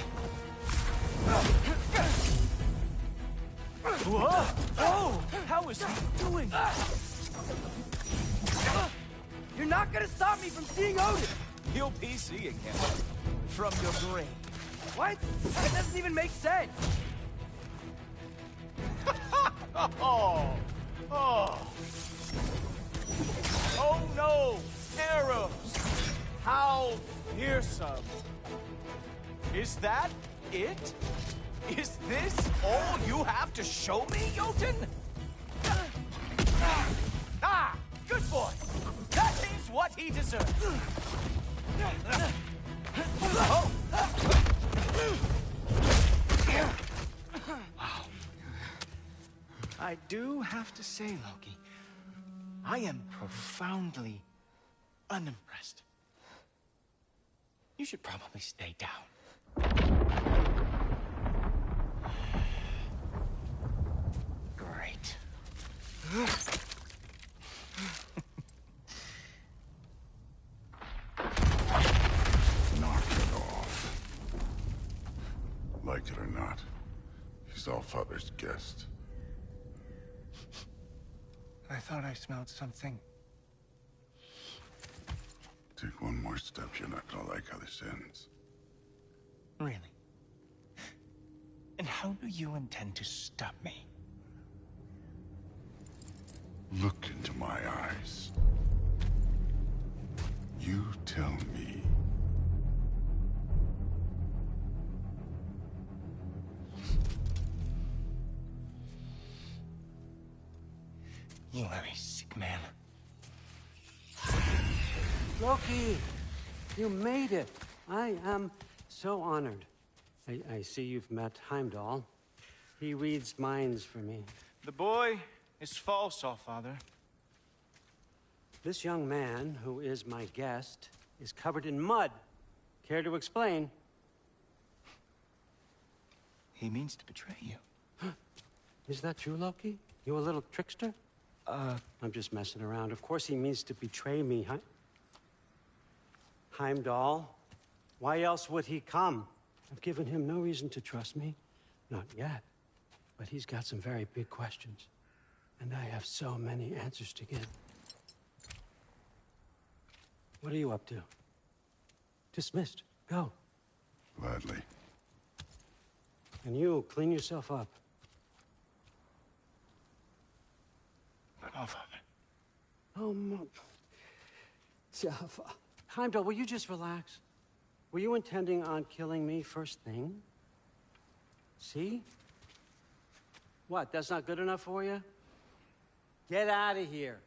Whoa! Oh! How is he doing? You're not gonna stop me from seeing Odin! You'll be seeing him from your grave. What? That doesn't even make sense. Oh! Oh! Oh no! Arrows! How fearsome! Is that it? Is this all you have to show me, Jotun? Ah! Good boy! That is what he deserves! Oh. Wow. I do have to say, Loki, I am profoundly unimpressed. You should probably stay down. Great. Knock it off. Like it or not, he's Allfather's guest. I thought I smelled something. Take one more step, you're not gonna like how this ends. Really? And how do you intend to stop me? Look into my eyes. You tell me. You are a sick man. Loki, you made it. I am so honored. I see you've met Heimdall. He reads minds for me. The boy is false, Allfather. This young man, who is my guest, is covered in mud. Care to explain? He means to betray you. Is that true, Loki? You a little trickster? I'm just messing around. Of course he means to betray me, Heimdall. Why else would he come? I've given him no reason to trust me. Not yet. But he's got some very big questions. And I have so many answers to give. What are you up to? Dismissed. Go. Gladly. And you, clean yourself up. But Allfather. Oh, Jaffa. Heimdall, will you just relax? Were you intending on killing me first thing? See? What, that's not good enough for you? Get out of here.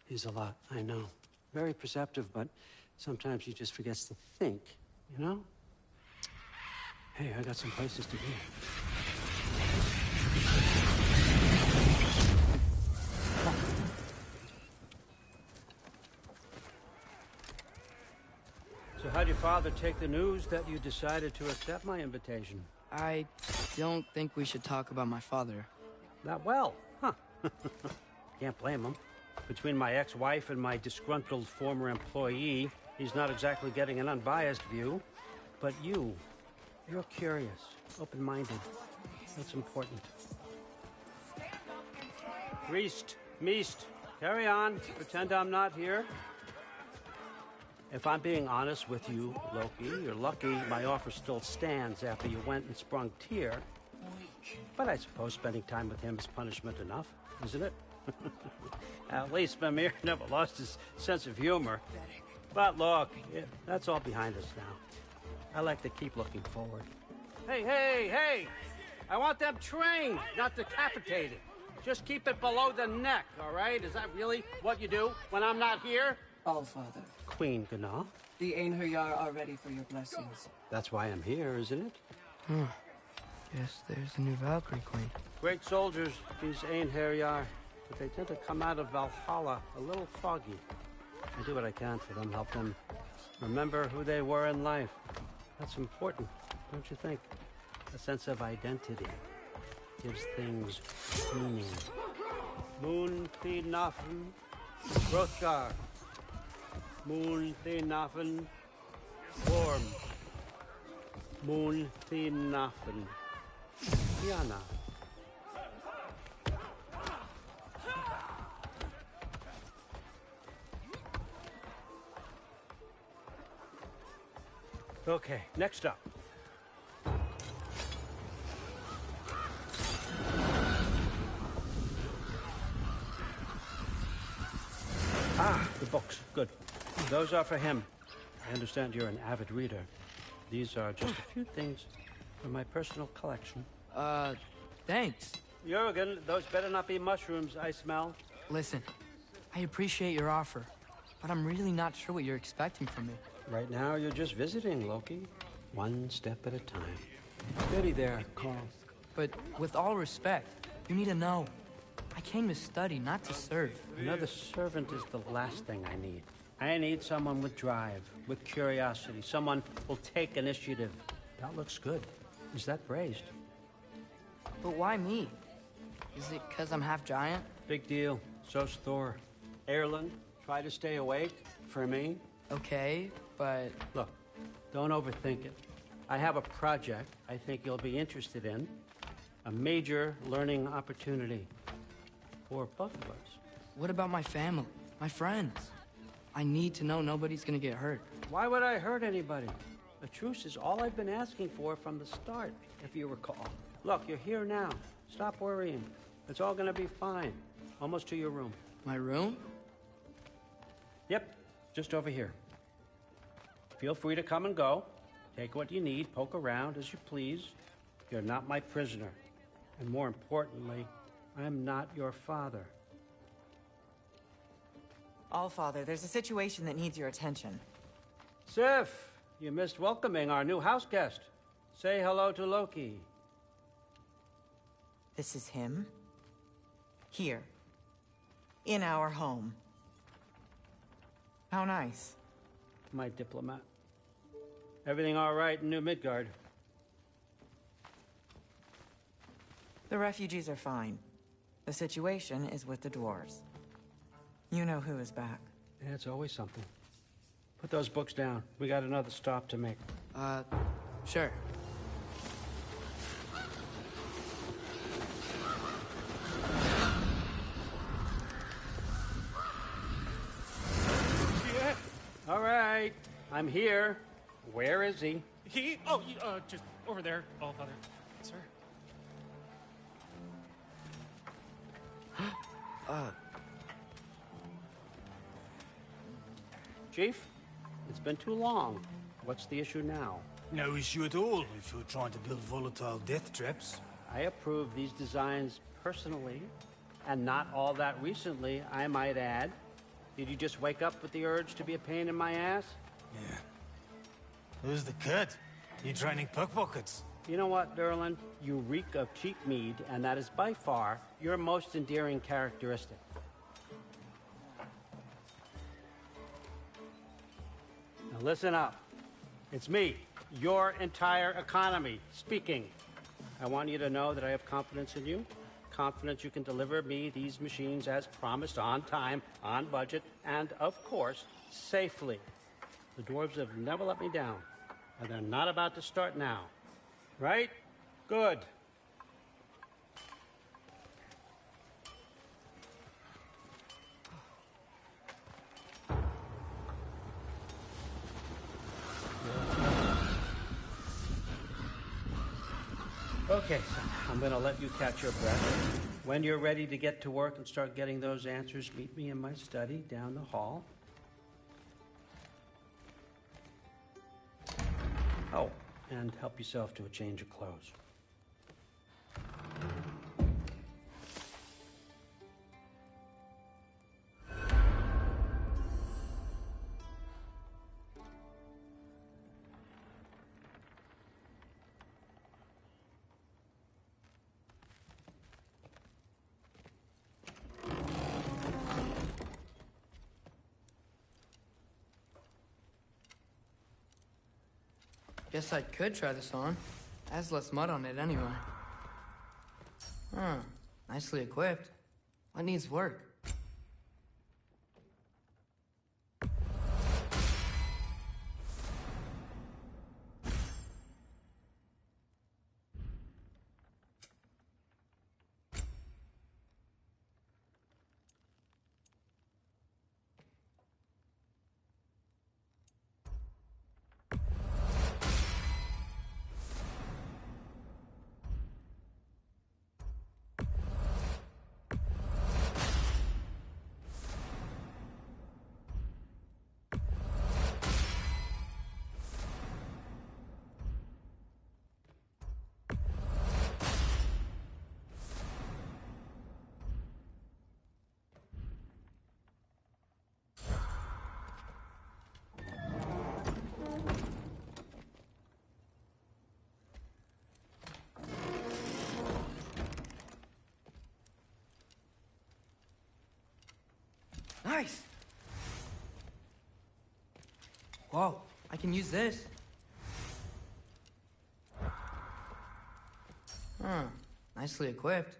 He's a lot, I know. Very perceptive, but sometimes he just forgets to think, you know? Hey, I got some places to be. So how'd your father take the news that you decided to accept my invitation? I don't think we should talk about my father. Not well, huh? Can't blame him. Between my ex-wife and my disgruntled former employee, he's not exactly getting an unbiased view. But you're curious, open-minded. That's important. Priest, Meest, carry on. Pretend I'm not here. If I'm being honest with you, Loki, you're lucky my offer still stands after you went and sprung Tyr. But I suppose spending time with him is punishment enough, isn't it? At least Mimir never lost his sense of humor. But look, that's all behind us now. I like to keep looking forward. Hey! I want them trained, not decapitated. Just keep it below the neck, all right? Is that really what you do when I'm not here? Allfather. Queen Gná. The Einherjar are ready for your blessings. That's why I'm here, isn't it? Guess there's the new Valkyrie Queen. Great soldiers, these Einherjar. But they tend to come out of Valhalla a little foggy. I do what I can for them, help them remember who they were in life. That's important, don't you think? A sense of identity gives things meaning. Moon Thinafen, Hrothgar. Moon Thinafen, Worm. Moon Thinafen, Yana. Okay, next up. Ah, the books. Good. Those are for him. I understand you're an avid reader. These are just a few things from my personal collection. Thanks. Jurgen, those better not be mushrooms I smell. Listen, I appreciate your offer, but I'm really not sure what you're expecting from me. Right now, you're just visiting, Loki. One step at a time. Steady there, Carl. But with all respect, you need to know. I came to study, not to serve. Another servant is the last thing I need. I need someone with drive, with curiosity, someone who'll take initiative. That looks good. Is that braised? But why me? Is it because I'm half giant? Big deal. So's Thor. Erlen, try to stay awake for me. Okay, but... Look, don't overthink it. I have a project I think you'll be interested in. A major learning opportunity. For both of us. What about my family? My friends? I need to know nobody's gonna get hurt. Why would I hurt anybody? A truce is all I've been asking for from the start, if you recall. Look, you're here now. Stop worrying. It's all gonna be fine. Almost to your room. My room? Yep, just over here. Feel free to come and go. Take what you need, poke around as you please. You're not my prisoner. And more importantly, I'm not your father. Allfather, there's a situation that needs your attention. Sif, you missed welcoming our new house guest. Say hello to Loki. This is him. Here. In our home. How nice. My diplomat. Everything all right in New Midgard? The refugees are fine. The situation is with the dwarves. You know who is back. Yeah, it's always something. Put those books down. We got another stop to make. Sure. Yeah. All right. I'm here. Where is he? Just over there, Allfather. Sir. Chief, it's been too long. What's the issue now? No issue at all if you're trying to build volatile death traps. I approve these designs personally, and not all that recently, I might add. Did you just wake up with the urge to be a pain in my ass? Yeah. Who's the kid? You training pickpockets? You know what, Derlin? You reek of cheap mead, and that is by far your most endearing characteristic. Now listen up. It's me, your entire economy, speaking. I want you to know that I have confidence in you. Confidence you can deliver me these machines as promised, on time, on budget, and, of course, safely. The dwarves have never let me down, and they're not about to start now. Right? Good. Okay, son, I'm gonna let you catch your breath. When you're ready to get to work and start getting those answers, meet me in my study down the hall. Oh, and help yourself to a change of clothes. Guess I could try this on. Has less mud on it anyway. Huh. Nicely equipped. What needs work? Nice! Whoa, I can use this. Huh, nicely equipped.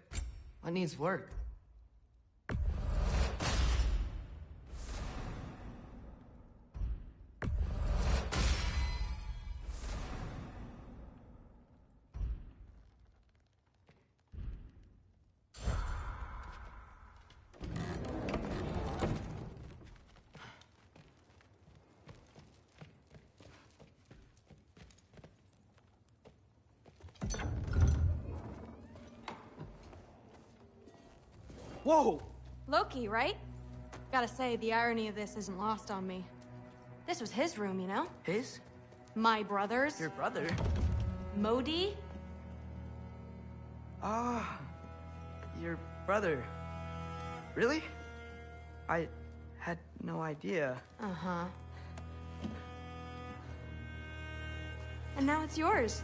What needs work? Whoa! Loki, right? Gotta say, the irony of this isn't lost on me. This was his room, you know? His? My brother's. Your brother? Modi? Ah, your brother. Really? I had no idea. Uh-huh. And now it's yours.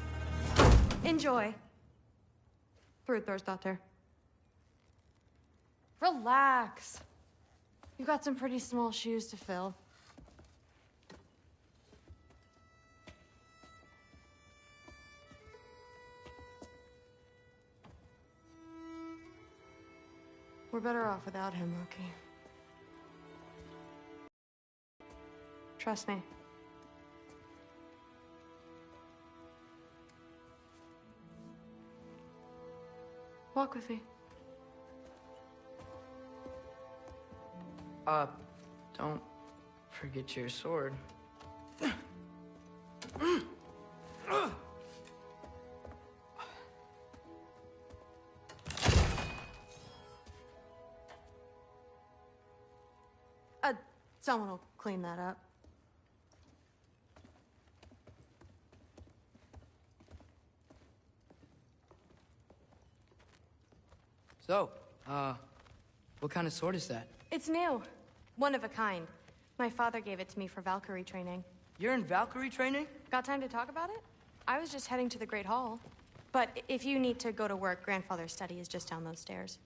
Enjoy. Thrudthorstdotter. Relax. You've got some pretty small shoes to fill. We're better off without him, Loki. Trust me. Walk with me. Don't forget your sword. Someone will clean that up. So, what kind of sword is that? It's new. One of a kind. My father gave it to me for Valkyrie training. You're in Valkyrie training? Got time to talk about it? I was just heading to the Great Hall. But if you need to go to work, Grandfather's study is just down those stairs.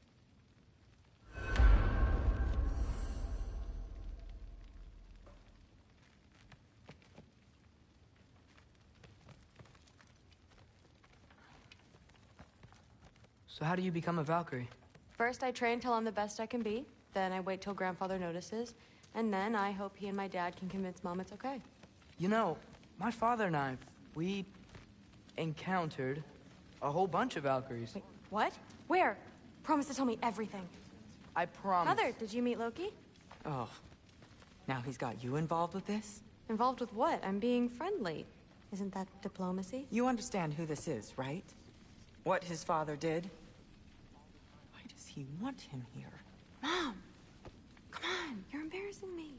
So how do you become a Valkyrie? First, I train till I'm the best I can be. Then I wait till Grandfather notices. And then I hope he and my dad can convince Mom it's okay. You know, my father and I, we encountered a whole bunch of Valkyries. Wait, what? Where? Promise to tell me everything. I promise. Mother, did you meet Loki? Oh. Now he's got you involved with this? Involved with what? I'm being friendly. Isn't that diplomacy? You understand who this is, right? What his father did? Why does he want him here? Mom! Come on, you're embarrassing me.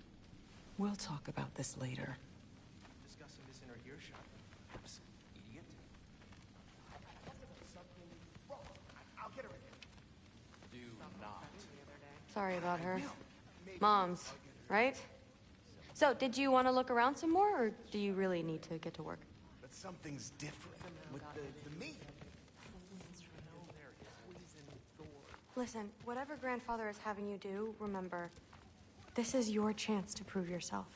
We'll talk about this later. Discussing this in our earshot. Perhaps, idiot. I'll get her in. Do not. Sorry about her. Mom's, right? So, did you want to look around some more, or do you really need to get to work? But something's different with the meat. Listen, whatever Grandfather is having you do, remember, this is your chance to prove yourself.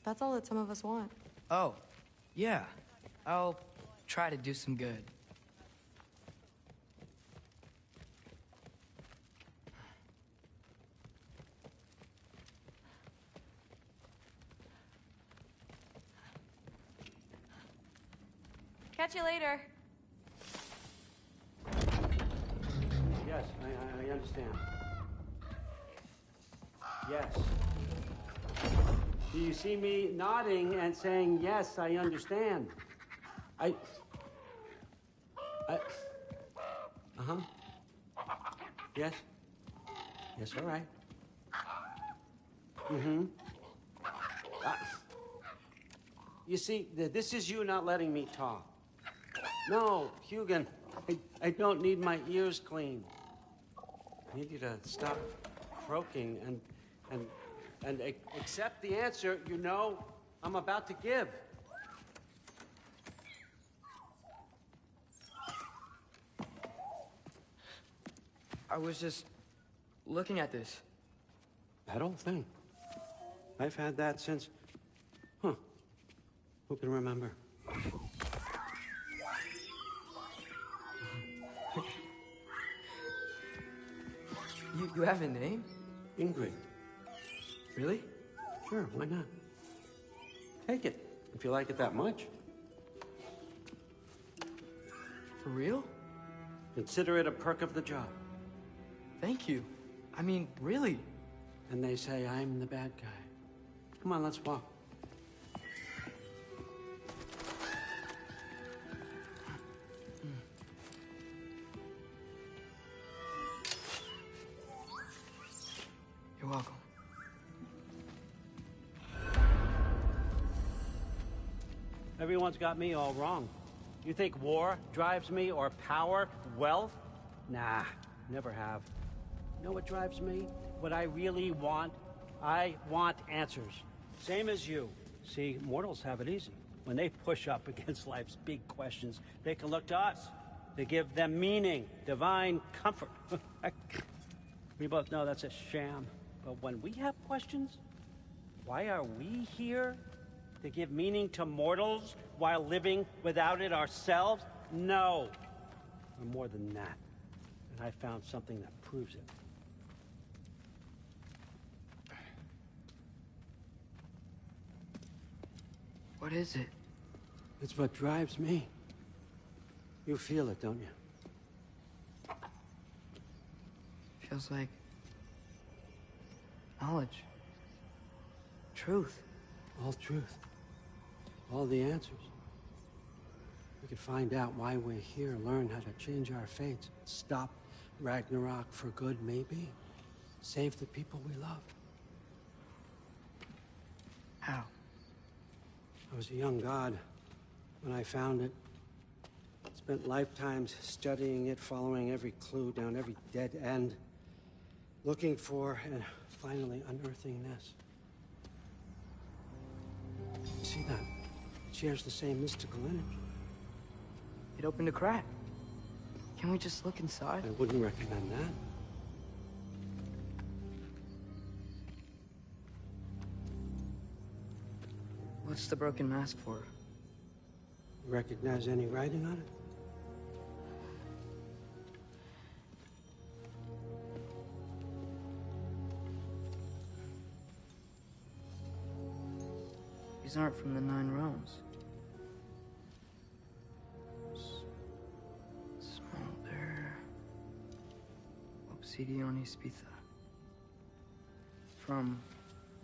That's all that some of us want. Oh, yeah. I'll try to do some good. Catch you later. Yes, I understand. Yes. Do you see me nodding and saying, yes, I understand? Uh-huh. Yes? Yes, all right. Mm-hmm. You see, this is you not letting me talk. No, Hugin, I don't need my ears cleaned. I need you to stop croaking and accept the answer you know I'm about to give. I was just looking at this. That old thing. I've had that since... Huh. Who can remember? You have a name? Ingrid. Really? Sure, why not? Take it, if you like it that much. For real? Consider it a perk of the job. Thank you. I mean, really. And they say I'm the bad guy. Come on, let's walk. You're welcome. Everyone's got me all wrong. You think war drives me, or power, wealth? Nah, never have. You know what drives me? What I really want? I want answers. Same as you. See, mortals have it easy. When they push up against life's big questions, they can look to us. They give them meaning, divine comfort. We both know that's a sham. But when we have questions, why are we here? To give meaning to mortals while living without it ourselves? No. We're more than that. And I found something that proves it. What is it? It's what drives me. You feel it, don't you? Feels like knowledge. Truth. All truth. All the answers. We could find out why we're here, learn how to change our fates, stop Ragnarok for good, maybe. Save the people we love. How? I was a young god when I found it. Spent lifetimes studying it, following every clue down every dead end, looking for and finally unearthing this. See that? It shares the same mystical energy. It opened a crack. Can we just look inside? I wouldn't recommend that. What's the broken mask for? You recognize any writing on it? These aren't from the Nine Realms. Smolder. Obsidion Ispitha. From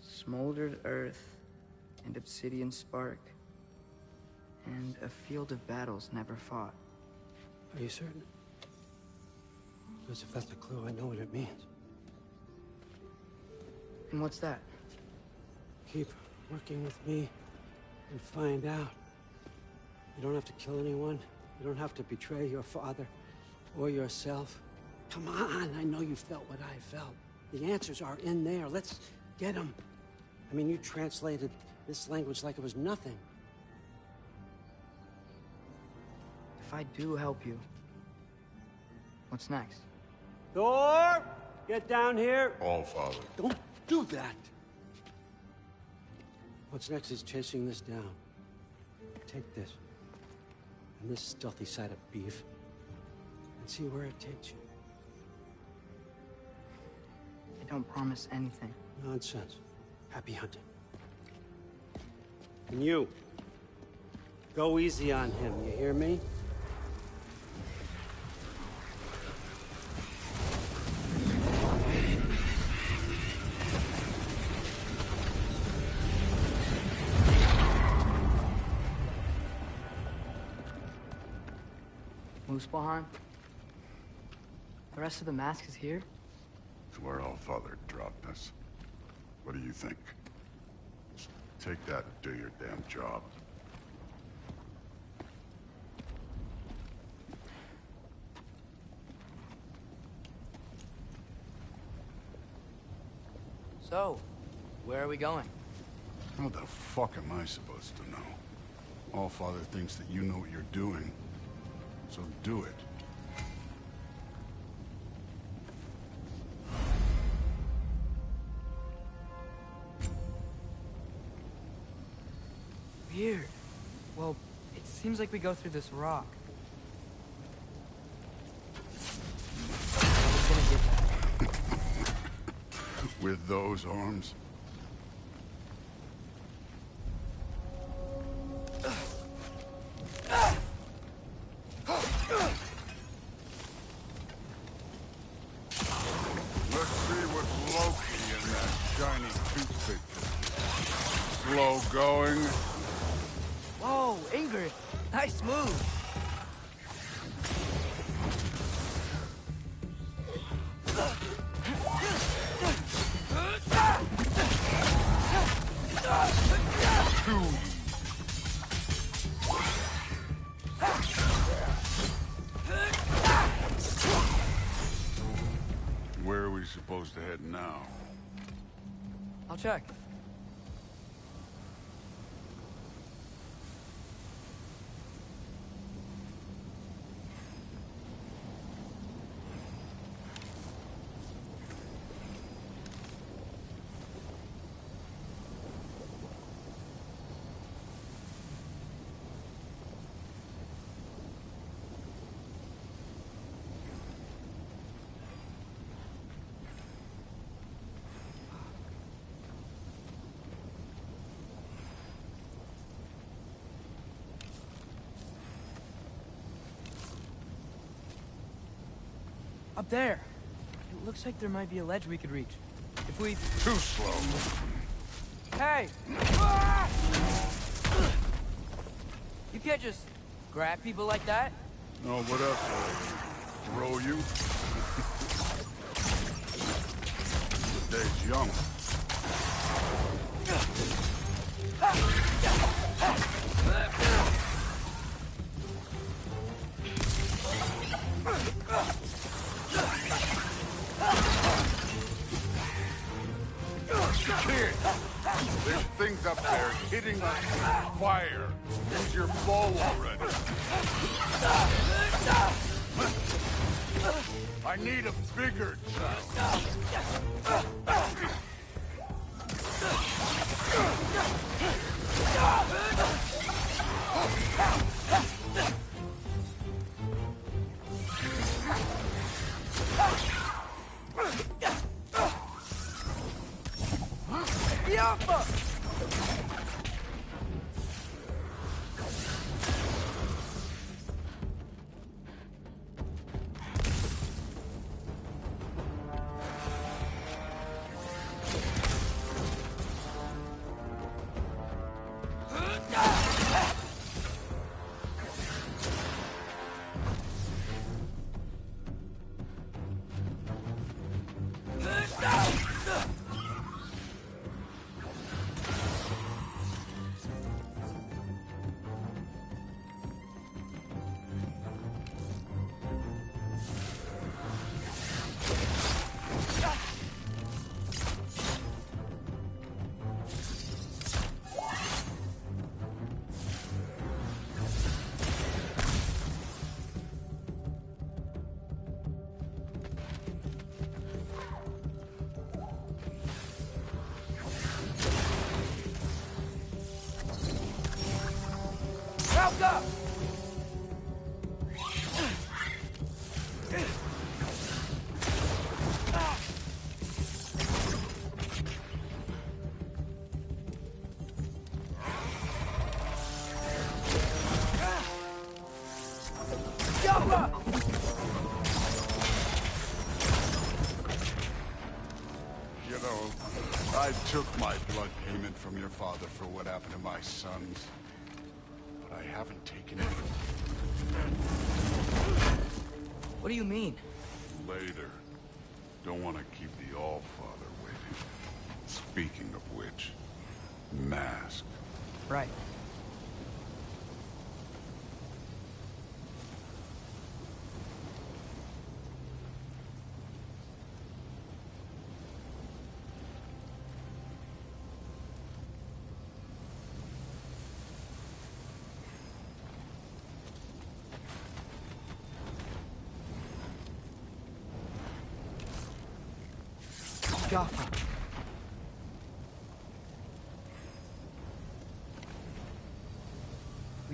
smoldered earth and obsidian spark, and a field of battles never fought. Are you certain? Because if that's a clue, I know what it means. And what's that? Keep working with me and find out. You don't have to kill anyone. You don't have to betray your father or yourself. Come on, I know you felt what I felt. The answers are in there. Let's get them. I mean, you translated this language like it was nothing. If I do help you, what's next? Thor! Get down here! All, Father. Don't do that! What's next is chasing this down. Take this, and this stealthy side of beef, and see where it takes you. I don't promise anything. Nonsense. Happy hunting. And you, go easy on him, you hear me? Muspelheim? The rest of the mask is here? It's where Allfather dropped us. What do you think? Just take that and do your damn job. So, where are we going? How the fuck am I supposed to know? Allfather thinks that you know what you're doing, so do it. weird. Well, it seems like we go through this rock. I was gonna get that. With those arms? Let's see what's Loki in that shiny toothpick. Slow going. Whoa, Ingrid! Nice move! Where are we supposed to head now? I'll check. Up there. It looks like there might be a ledge we could reach. If we... Too slow. Hey! You can't just grab people like that. Oh, what else? Throw you? The day's young. Kid, there's things up there hitting us with fire. Use your bow already. I need a bigger child. Up! You know, I took my blood payment from your father for what happened to my sons. But I haven't taken it. What do you mean? Later. Don't want to keep the All-Father waiting. Speaking of which, mask. Right.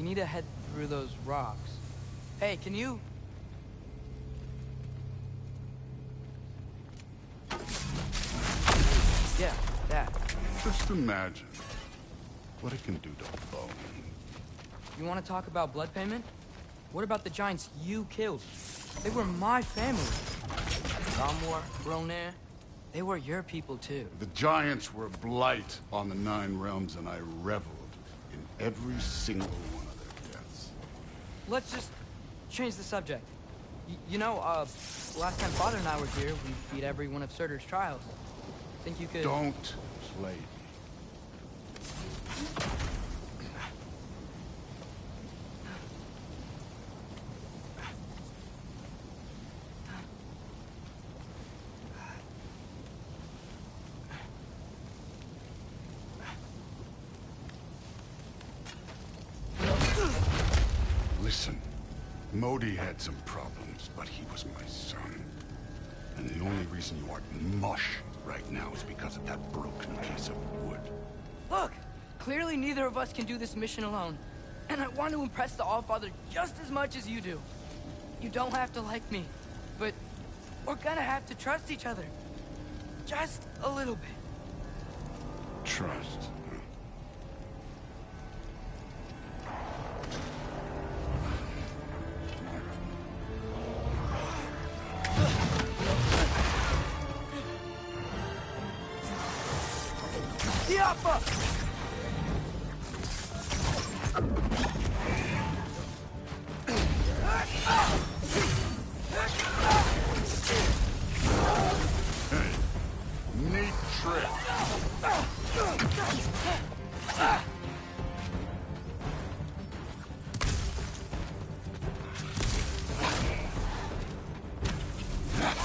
need to head through those rocks. Hey, can you... Yeah, that. Just imagine what it can do to bone. You want to talk about blood payment? What about the giants you killed? They were my family. Gamor, Bronir, they were your people too. The giants were a blight on the 9 realms, and I reveled in every single one of their deaths. Let's just change the subject. You know, last time Father and I were here, we beat every one of Surtur's trials. Think you could... Don't play me. Listen, Modi had some problems, but he was my son. And the only reason you aren't mush right now is because of that broken piece of wood. Look! Clearly neither of us can do this mission alone. And I want to impress the Allfather just as much as you do. You don't have to like me, but we're gonna have to trust each other. Just a little bit. Trust. Hey, neat trick.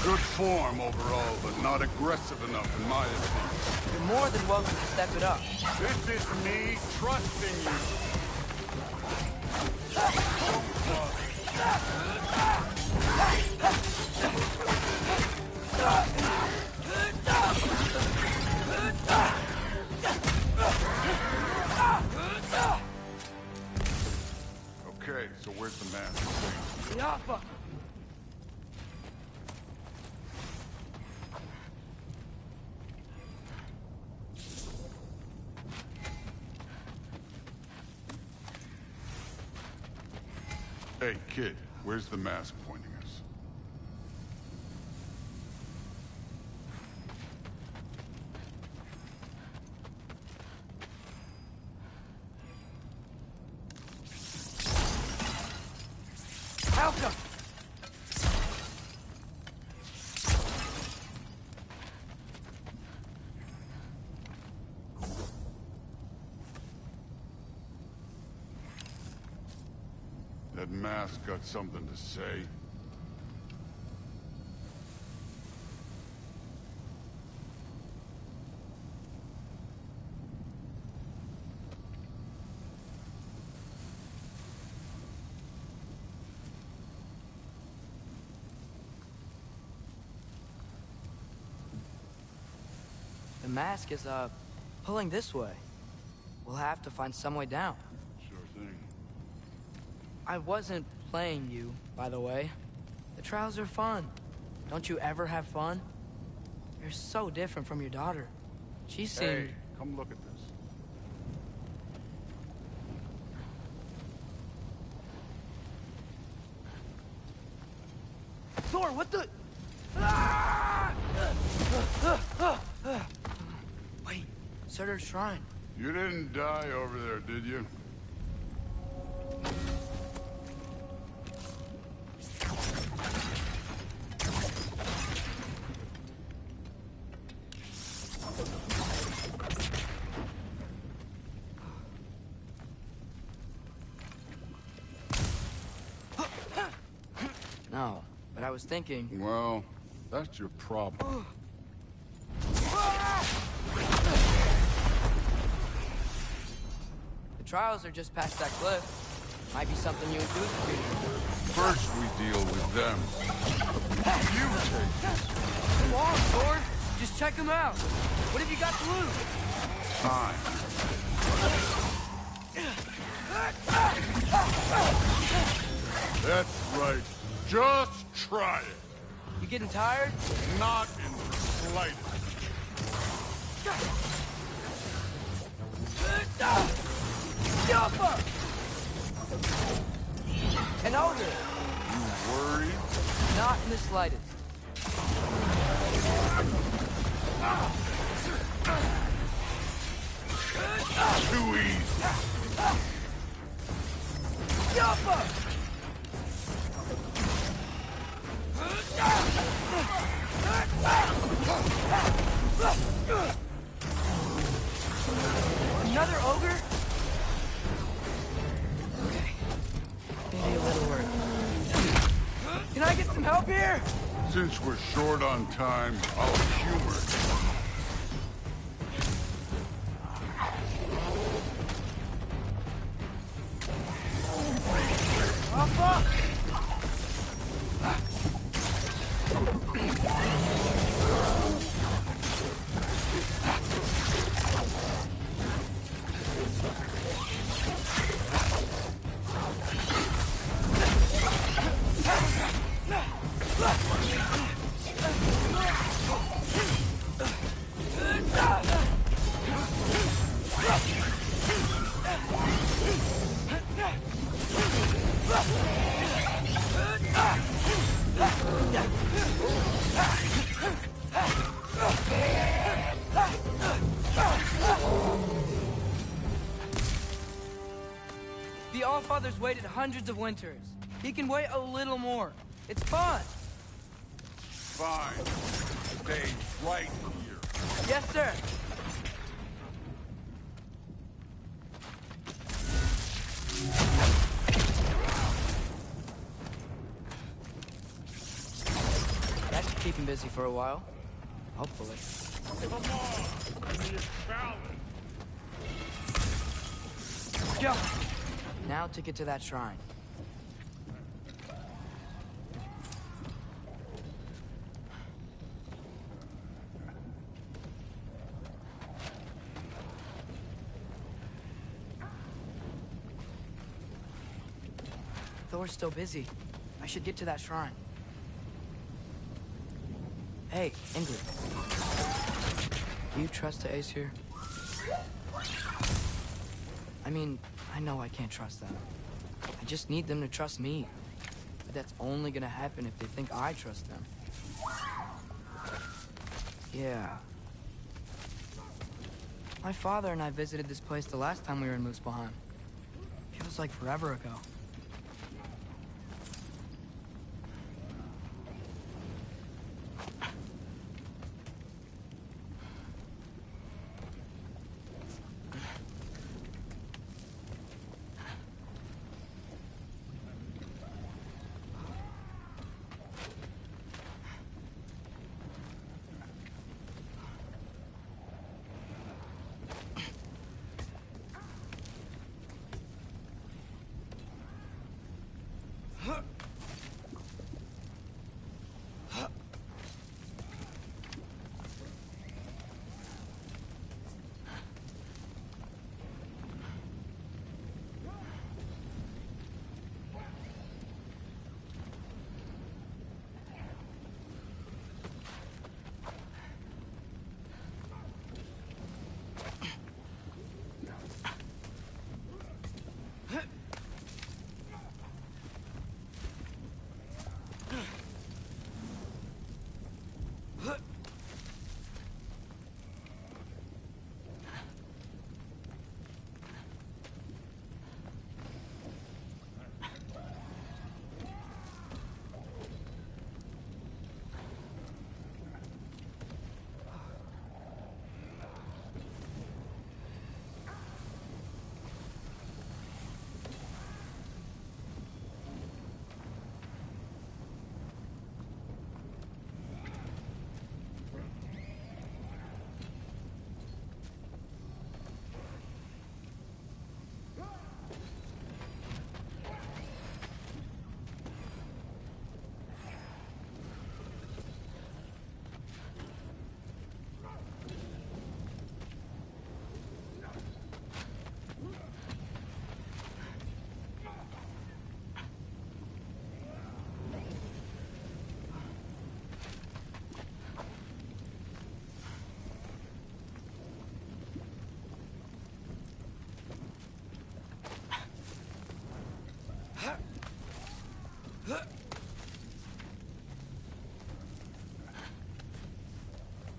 Good form overall, but not aggressive enough in my opinion. You're more than welcome to step it up. This is me trusting you. Okay, so where's the man? Yaffa! Hey, kid, where's the mask pointing us? Alka! That mask got something to say. The mask is, pulling this way. We'll have to find some way down. Sure thing. I wasn't playing you, by the way. The trials are fun. Don't you ever have fun? You're so different from your daughter. She seemed... Hey, come look at this. Thor, what the... Wait, Surtur's shrine. You didn't die over there, did you? No, but I was thinking... Well, that's your problem. The trials are just past that cliff. Might be something you and Duke could do. First we deal with them. You take this. Come on, Thor. Just check them out. What have you got to lose? Time. That's right. Just try it. You getting tired? Not in the slightest. Jumper! And older. You worried? Not in the slightest. Too easy. Jumper! Another ogre? Okay. Maybe a little work. Can I get some help here? Since we're short on time, I'll humor it. Oh, fuck! The Allfather's waited hundreds of winters. He can wait a little more. It's fun. Fine. Stay right here. Yes, sir. That should keep him busy for a while. Hopefully. Come on! Give me a challenge! Jump! Now to get to that shrine. Thor's still busy. I should get to that shrine. Hey, Ingrid. Do you trust the Aesir? I mean, I know I can't trust them. I just need them to trust me. But that's only gonna happen if they think I trust them. Yeah. My father and I visited this place the last time we were in Muspelheim. Feels like forever ago.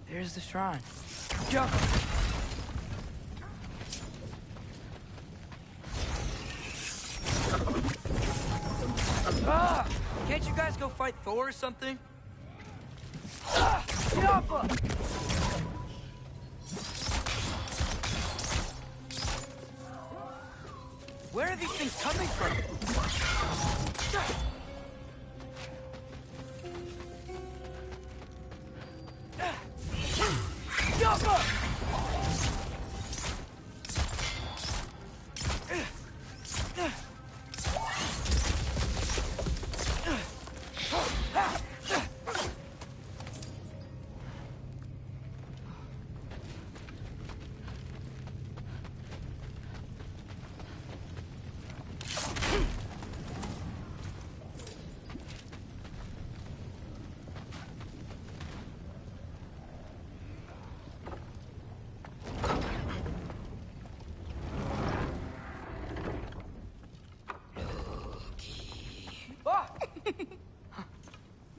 There's the shrine. Jump! Ah! Can't you guys go fight Thor or something? Ah! Jump! Where are these things coming from?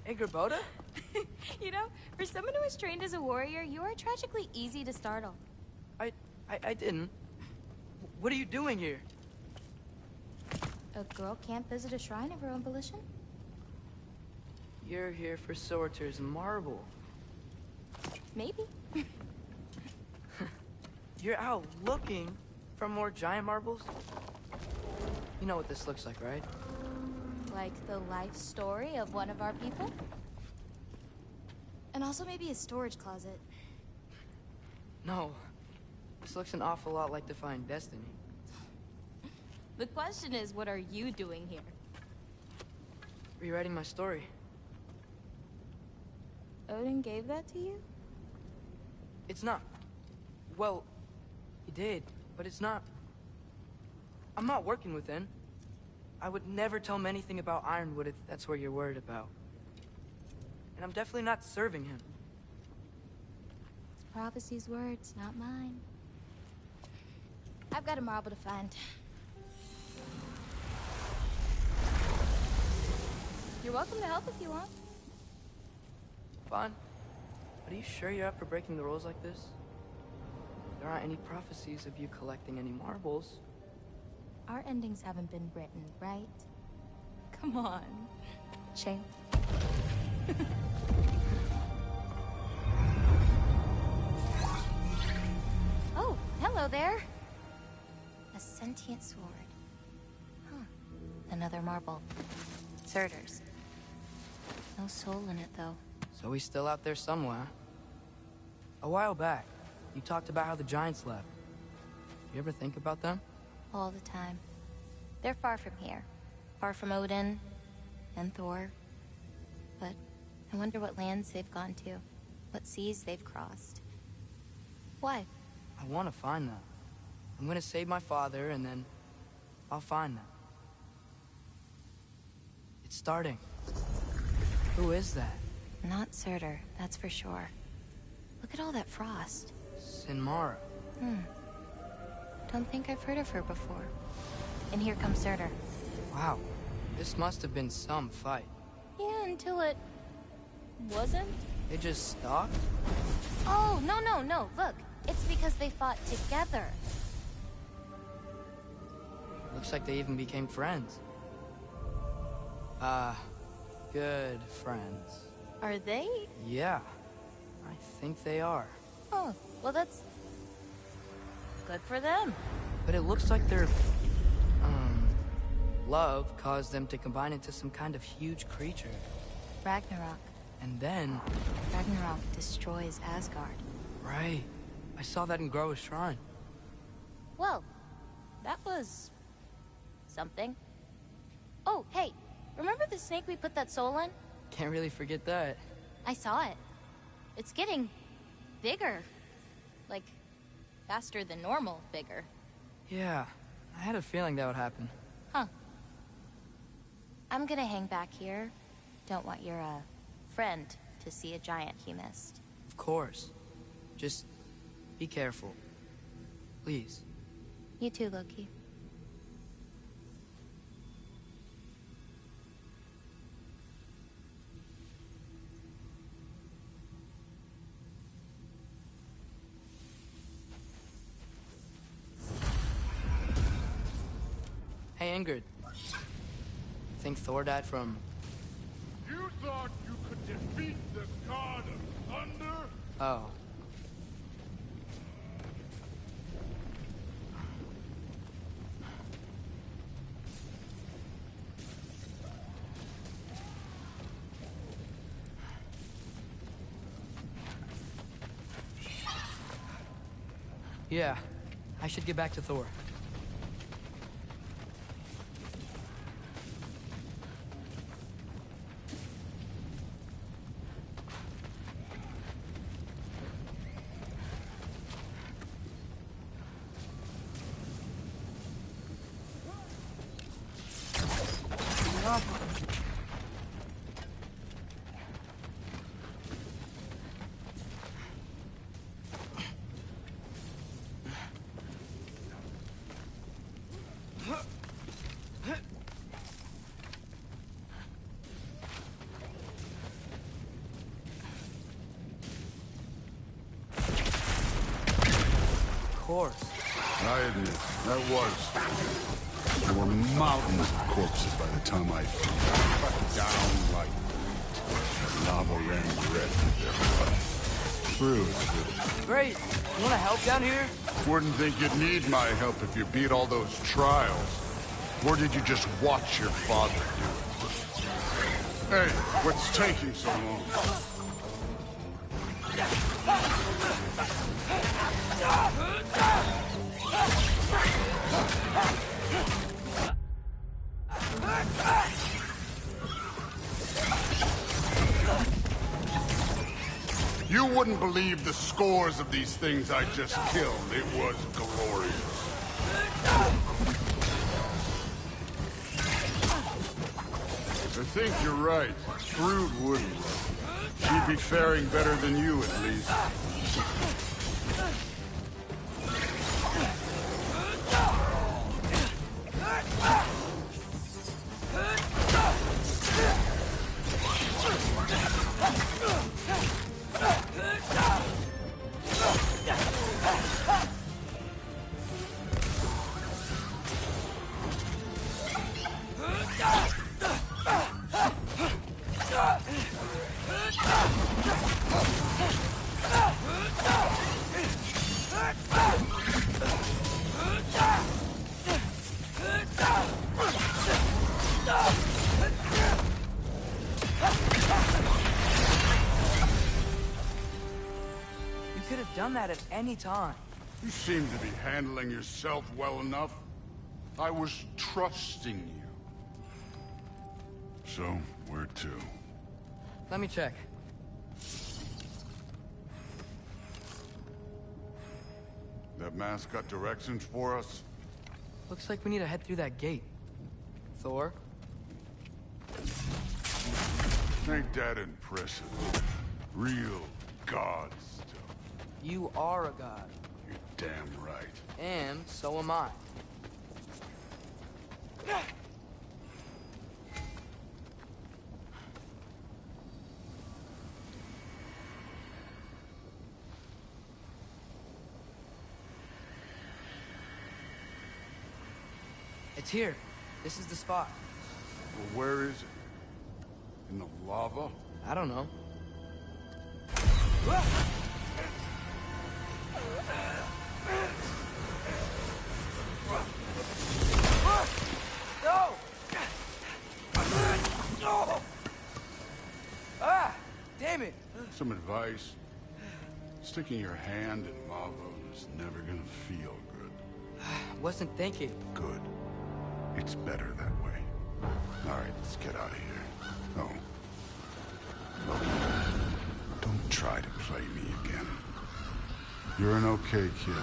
Hey, Gerboda? You know, for someone who was trained as a warrior, you are tragically easy to startle. I didn't. What are you doing here? A girl can't visit a shrine of her own volition? You're here for Sorter's marble. Maybe. You're out looking for more giant marbles? You know what this looks like, right? Like the life story of one of our people? And also maybe a storage closet. No. This looks an awful lot like Defying Destiny. The question is, what are you doing here? Rewriting my story. Odin gave that to you? It's not. Well, he did, but it's not. I'm not working with him. I would never tell him anything about Ironwood if that's what you're worried about. And I'm definitely not serving him. It's prophecy's words, not mine. I've got a marble to find. You're welcome to help if you want. Fine. But are you sure you're up for breaking the rules like this? There aren't any prophecies of you collecting any marbles. Our endings haven't been written, right? Come on. Shame. Oh, hello there. A sentient sword. Huh. Another marble. Surtur's. No soul in it, though. So he's still out there somewhere. A while back, you talked about how the giants left. You ever think about them? All the time. They're far from here. Far from Odin and Thor. But I wonder what lands they've gone to. What seas they've crossed. Why? I want to find them. I'm gonna save my father, and then I'll find them. It's starting. Who is that? Not Surtur, that's for sure. Look at all that frost. Sinmara. Don't think I've heard of her before. And here comes Surtur. Wow. This must have been some fight. Yeah, until it... wasn't? They just stopped? Oh, no. Look, it's because they fought together. Looks like they even became friends. Good friends. Are they? Yeah. I think they are. Oh, well that's... good for them. But it looks like their... love caused them to combine into some kind of huge creature. Ragnarok. And then... Ragnarok destroys Asgard. Right. I saw that in Groa's shrine. Well, that was... something. Oh, hey, remember the snake we put that soul in? Can't really forget that. I saw it. It's getting... bigger. Like, faster than normal bigger. Yeah, I had a feeling that would happen. Huh. I'm gonna hang back here. Don't want your, friend to see a giant he missed. Of course. Just be careful. Please. You too, Loki. Hey, Ingrid. Think Thor died from... You thought you could defeat the god of thunder? Oh. Yeah, I should get back to Thor. I admit, that was. There were mountains of corpses by the time I cut down like weed. Lava ran red with their blood. True. Great. You want to help down here? Wouldn't think you'd need my help if you beat all those trials. Or did you just watch your father do it? Hey, what's taking so long? You wouldn't believe the scores of these things I just killed. It was glorious. I think you're right. Brood wouldn't. She'd be faring better than you, at least. That at any time. You seem to be handling yourself well enough. I was trusting you. So, where to? Let me check. That mask got directions for us? Looks like we need to head through that gate. Thor? Ain't that impressive? Real god stuff. You are a god. You're damn right. And so am I. It's here. This is the spot. Well, where is it? In the lava? I don't know. No! Ah! Damn it! Some advice. Sticking your hand in lava is never gonna feel good. Wasn't thinking. Good. It's better that way. All right, let's get out of here. Oh. Look, don't try to play me again. You're an okay kid.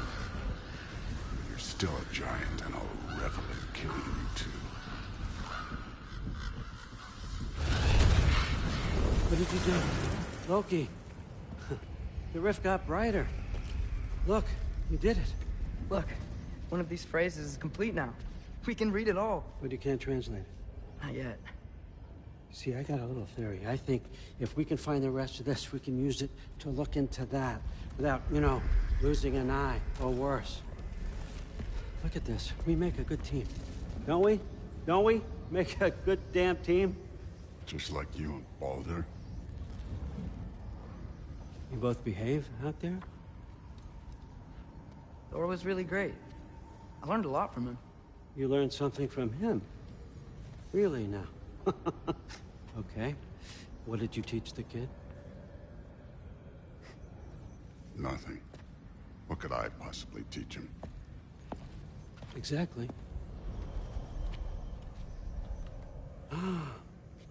But you're still a giant, and I'll revel in killing you too. What did you do? Loki. The rift got brighter. Look, you did it. Look, one of these phrases is complete now. We can read it all. But you can't translate it. Not yet. See, I got a little theory. I think if we can find the rest of this, we can use it to look into that without, you know, losing an eye or worse. Look at this. We make a good team. Don't we? Don't we? Make a good damn team? Just like you and Baldur. You both behave out there? Thor was really great. I learned a lot from him. You learned something from him? Really now? Okay. What did you teach the kid? Nothing. What could I possibly teach him? Exactly.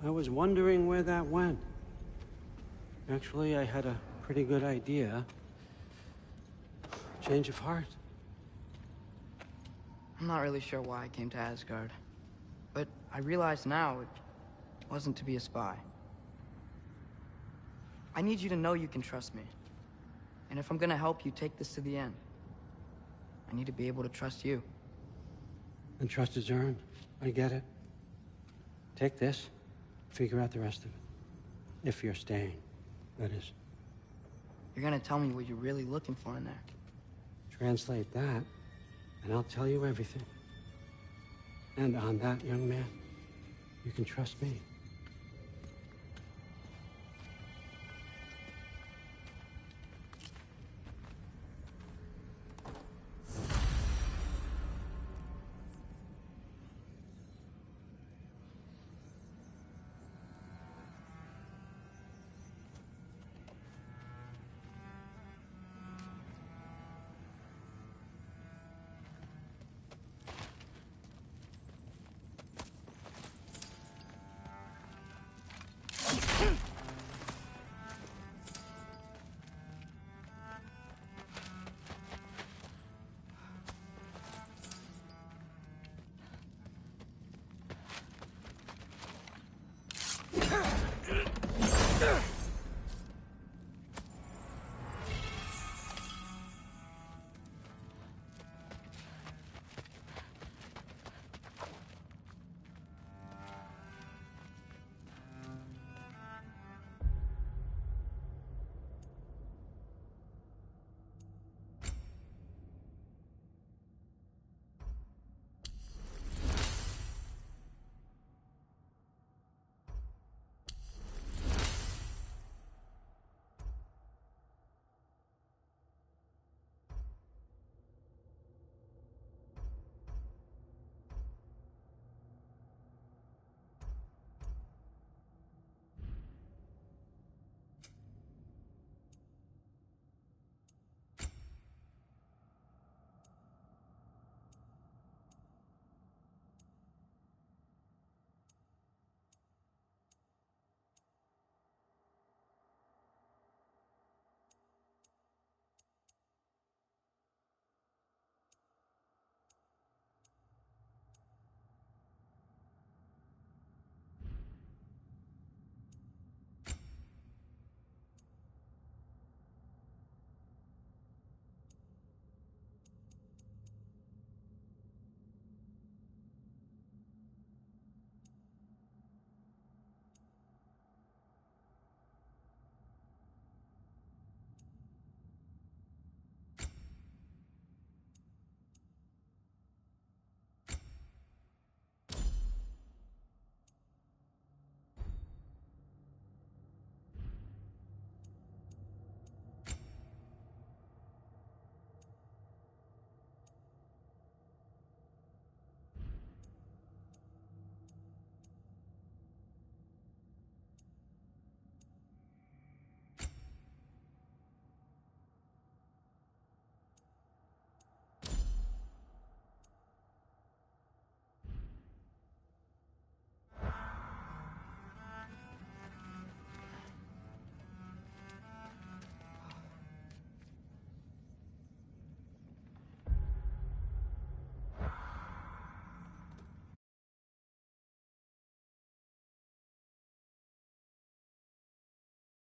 I was wondering where that went. Actually, I had a pretty good idea. Change of heart. I'm not really sure why I came to Asgard. But I realize now it wasn't to be a spy. I need you to know you can trust me. And if I'm gonna help you take this to the end, I need to be able to trust you. And trust is earned. I get it. Take this, figure out the rest of it. If you're staying, that is. You're gonna tell me what you're really looking for in there. Translate that, and I'll tell you everything. And on that, young man, you can trust me.